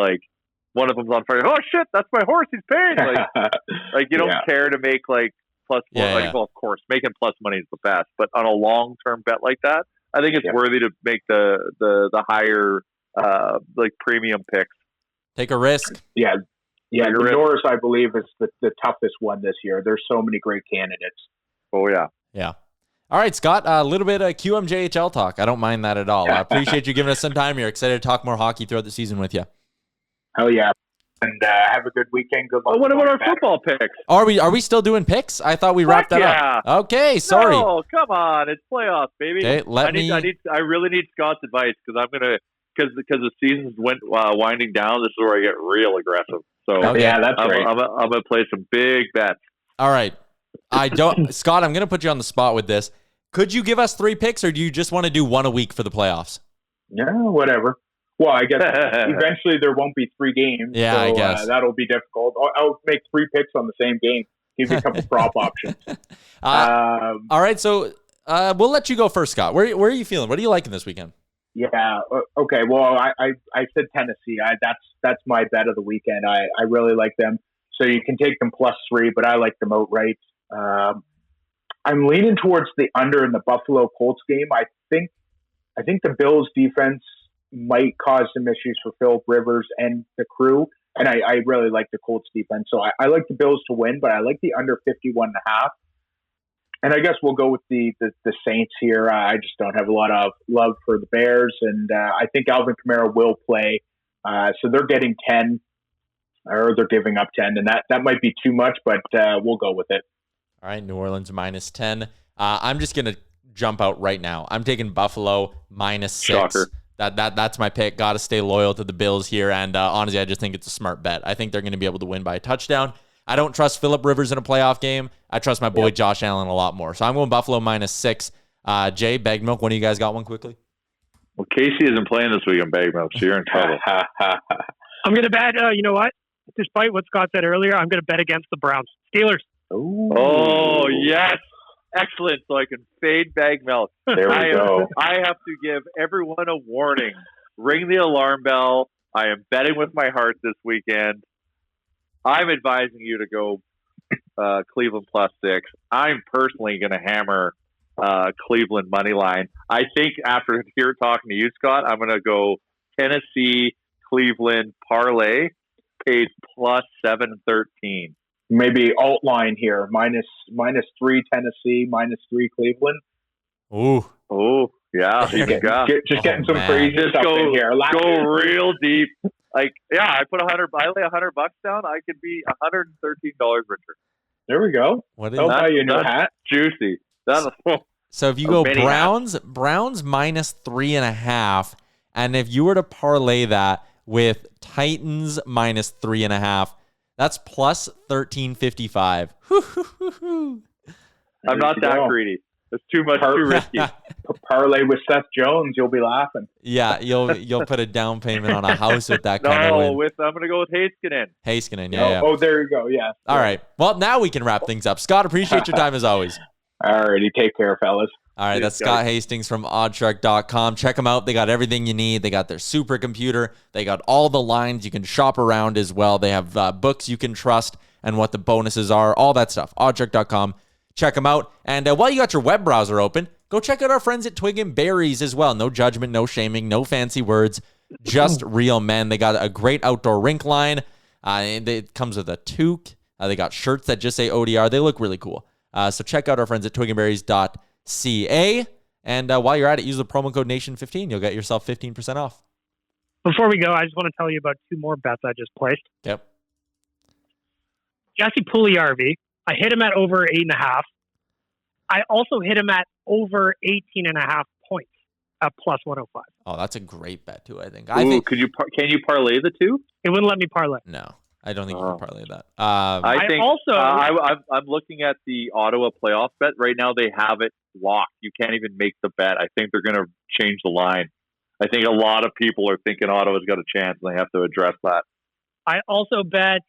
Speaker 1: one of them's on fire. Oh shit, that's my horse. He's paying. You don't care to make plus. Well, of course, making plus money is the best. But on a long term bet like that, I think it's worthy to make the higher premium picks.
Speaker 3: Take a risk.
Speaker 9: Yeah. The Norris, I believe, is the toughest one this year. There's so many great candidates.
Speaker 1: Oh yeah.
Speaker 3: Yeah. All right, Scott, a little bit of QMJHL talk. I don't mind that at all. I appreciate you giving us some time. You're excited to talk more hockey throughout the season with you.
Speaker 9: Hell yeah. And have a good weekend. Good luck.
Speaker 1: What about our football picks?
Speaker 3: Are we still doing picks? I thought we wrapped that up. Okay, sorry.
Speaker 1: No, come on. It's playoffs, baby.
Speaker 3: Okay,
Speaker 1: I really need Scott's advice because the season's winding down. This is where I get real aggressive. So
Speaker 9: that's great.
Speaker 1: I'm gonna play some big bets.
Speaker 3: All right. Scott, I'm gonna put you on the spot with this. Could you give us 3 picks, or do you just want to do 1 a week for the playoffs?
Speaker 9: Yeah, whatever. Well, I guess eventually there won't be 3 games.
Speaker 3: Yeah,
Speaker 9: so,
Speaker 3: I guess.
Speaker 9: That'll be difficult. I'll make 3 picks on the same game. Give you a couple prop options.
Speaker 3: All right, so we'll let you go first, Scott. Where are you feeling? What are you liking this weekend?
Speaker 9: Yeah, okay. Well, I said Tennessee. That's my bet of the weekend. I really like them. So you can take them +3, but I like them outright. I'm leaning towards the under in the Buffalo Colts game. I think the Bills defense might cause some issues for Philip Rivers and the crew. And I really like the Colts defense. So I like the Bills to win, but I like the under 51.5. And I guess we'll go with the Saints here. I just don't have a lot of love for the Bears. And I think Alvin Kamara will play. So they're getting 10, or they're giving up 10. And that might be too much, but we'll go with it.
Speaker 3: All right, New Orleans -10. I'm just going to jump out right now. I'm taking Buffalo -6.
Speaker 1: Shocker.
Speaker 3: That's my pick. Got to stay loyal to the Bills here. And honestly, I just think it's a smart bet. I think they're going to be able to win by a touchdown. I don't trust Phillip Rivers in a playoff game. I trust my boy Josh Allen a lot more. So I'm going Buffalo -6. Jay, Bag Milk, one of you guys got one quickly?
Speaker 1: Well, Casey isn't playing this week on Bag Milk, so you're in trouble.
Speaker 8: I'm going to bet, you know what? Despite what Scott said earlier, I'm going to bet against the Browns. Steelers.
Speaker 9: Ooh.
Speaker 1: Oh, yes. Excellent. So I can fade Bag Milk.
Speaker 9: There we go.
Speaker 1: I have to give everyone a warning. Ring the alarm bell. I am betting with my heart this weekend. I'm advising you to go Cleveland +6. I'm personally going to hammer Cleveland money line. I think after here talking to you, Scott, I'm going to go Tennessee Cleveland parlay, paid +713.
Speaker 9: Maybe alt line here, -3 Tennessee, -3 Cleveland.
Speaker 1: Oh, yeah.
Speaker 9: Getting some crazy stuff in here.
Speaker 1: Go real deep. Like, yeah, I lay $100 down. I could be $113 richer.
Speaker 9: There we go.
Speaker 3: What is
Speaker 9: that? Buy you a new hat.
Speaker 1: Juicy.
Speaker 3: So if you go Browns -3.5, and if you were to parlay that with Titans -3.5, that's +1355.
Speaker 1: I'm not that greedy. It's too much, too risky.
Speaker 9: Parlay with Seth Jones, you'll be laughing.
Speaker 3: Yeah, you'll put a down payment on a house with that kind of win.
Speaker 1: I'm going to go with Heiskanen.
Speaker 3: Yeah.
Speaker 9: Oh, there you go. Yeah.
Speaker 3: All right. Well, now we can wrap things up. Scott, appreciate your time as always.
Speaker 9: All righty. Take care, fellas.
Speaker 3: All right, that's Scott Hastings from OddsShark.com. Check them out. They got everything you need. They got their supercomputer. They got all the lines you can shop around as well. They have books you can trust and what the bonuses are, all that stuff. OddsShark.com. Check them out. And while you got your web browser open, go check out our friends at Twig and Berries as well. No judgment, no shaming, no fancy words, just real men. They got a great outdoor rink line. It comes with a toque. They got shirts that just say ODR. They look really cool. So check out our friends at twigandberries.ca. And while you're at it, use the promo code NATION15. You'll get yourself 15% off.
Speaker 8: Before we go, I just want to tell you about 2 more bets I just placed.
Speaker 3: Yep.
Speaker 8: Jesse Puljujarvi. I hit him at over 8.5. I also hit him at over 18.5 points at +105.
Speaker 3: Oh, that's a great bet too. I think.
Speaker 1: Can you parlay the two?
Speaker 8: It wouldn't let me parlay.
Speaker 3: No, I don't think you can parlay that.
Speaker 1: I'm looking at the Ottawa Playoff Bet right now. They have it locked. You can't even make the bet. I think they're going to change the line. I think a lot of people are thinking Ottawa's got a chance, and they have to address that.
Speaker 8: I also bet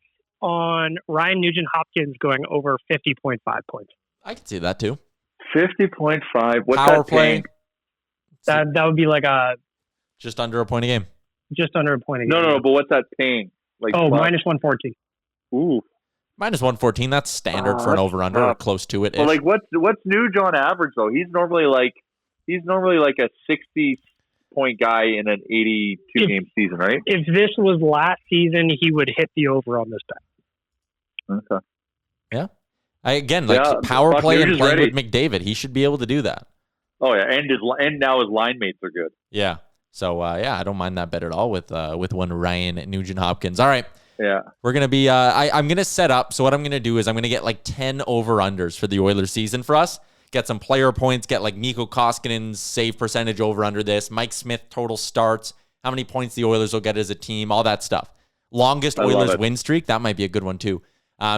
Speaker 8: on Ryan Nugent-Hopkins going over 50.5 points.
Speaker 3: I can see that too.
Speaker 1: 50.5. What's
Speaker 3: power
Speaker 1: that
Speaker 3: play?
Speaker 8: That would be like
Speaker 3: just under a point a game.
Speaker 8: Just under a point a game.
Speaker 1: No, but what's that paying? Like
Speaker 8: -114.
Speaker 1: Ooh.
Speaker 3: -114. That's standard for an over/under or close to it.
Speaker 1: Well, like what's Nuge on average though? He's normally like a 60-point guy in an 82-game season, right?
Speaker 8: If this was last season, he would hit the over on this bet.
Speaker 1: Okay.
Speaker 3: Yeah. Power play and playing with Mcdavid, he should be able to do that.
Speaker 1: Oh yeah, and now his line mates are good.
Speaker 3: Yeah. So I don't mind that bet at all with one Ryan Nugent-Hopkins. All right.
Speaker 1: Yeah.
Speaker 3: We're gonna be I'm gonna set up. So what I'm gonna do is I'm gonna get like 10 over-unders for the Oilers season for us. Get some player points. Get like Mikko Koskinen's save percentage over under this. Mike Smith total starts. How many points the Oilers will get as a team. All that stuff. Longest Oilers win streak. That might be a good one too.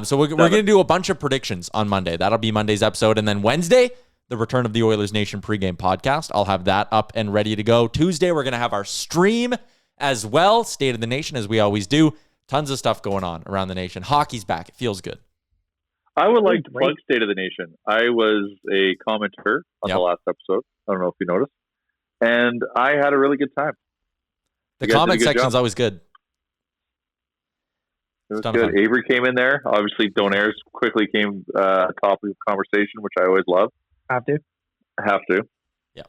Speaker 3: So we're going to do a bunch of predictions on Monday. That'll be Monday's episode. And then Wednesday, the return of the Oilers Nation pregame podcast. I'll have that up and ready to go. Tuesday, we're going to have our stream as well. State of the Nation, as we always do. Tons of stuff going on around the nation. Hockey's back. It feels good.
Speaker 1: I would like to plug State of the Nation. I was a commentator on the last episode. I don't know if you noticed. And I had a really good time.
Speaker 3: The comment section's always good.
Speaker 1: It was good. Avery came in there. Obviously, Donairs quickly came topic of conversation, which I always love.
Speaker 8: Have to.
Speaker 3: Yeah.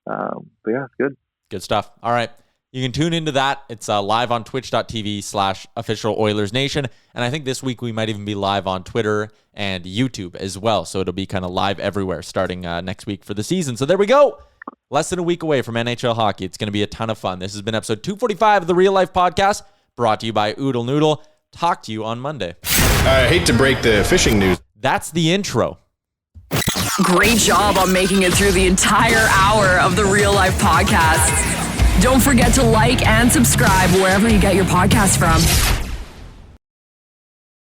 Speaker 1: But yeah, it's good.
Speaker 3: Good stuff. All right. You can tune into that. It's live on twitch.tv/official Oilers Nation. And I think this week we might even be live on Twitter and YouTube as well. So it'll be kind of live everywhere starting next week for the season. So there we go. Less than a week away from NHL hockey. It's going to be a ton of fun. This has been episode 245 of the Real Life Podcast, brought to you by Oodle Noodle. Talk to you on Monday.
Speaker 2: I hate to break the fishing news.
Speaker 3: That's the intro.
Speaker 4: Great job on making it through the entire hour of the Real Life Podcast. Don't forget to like and subscribe wherever you get your podcast from.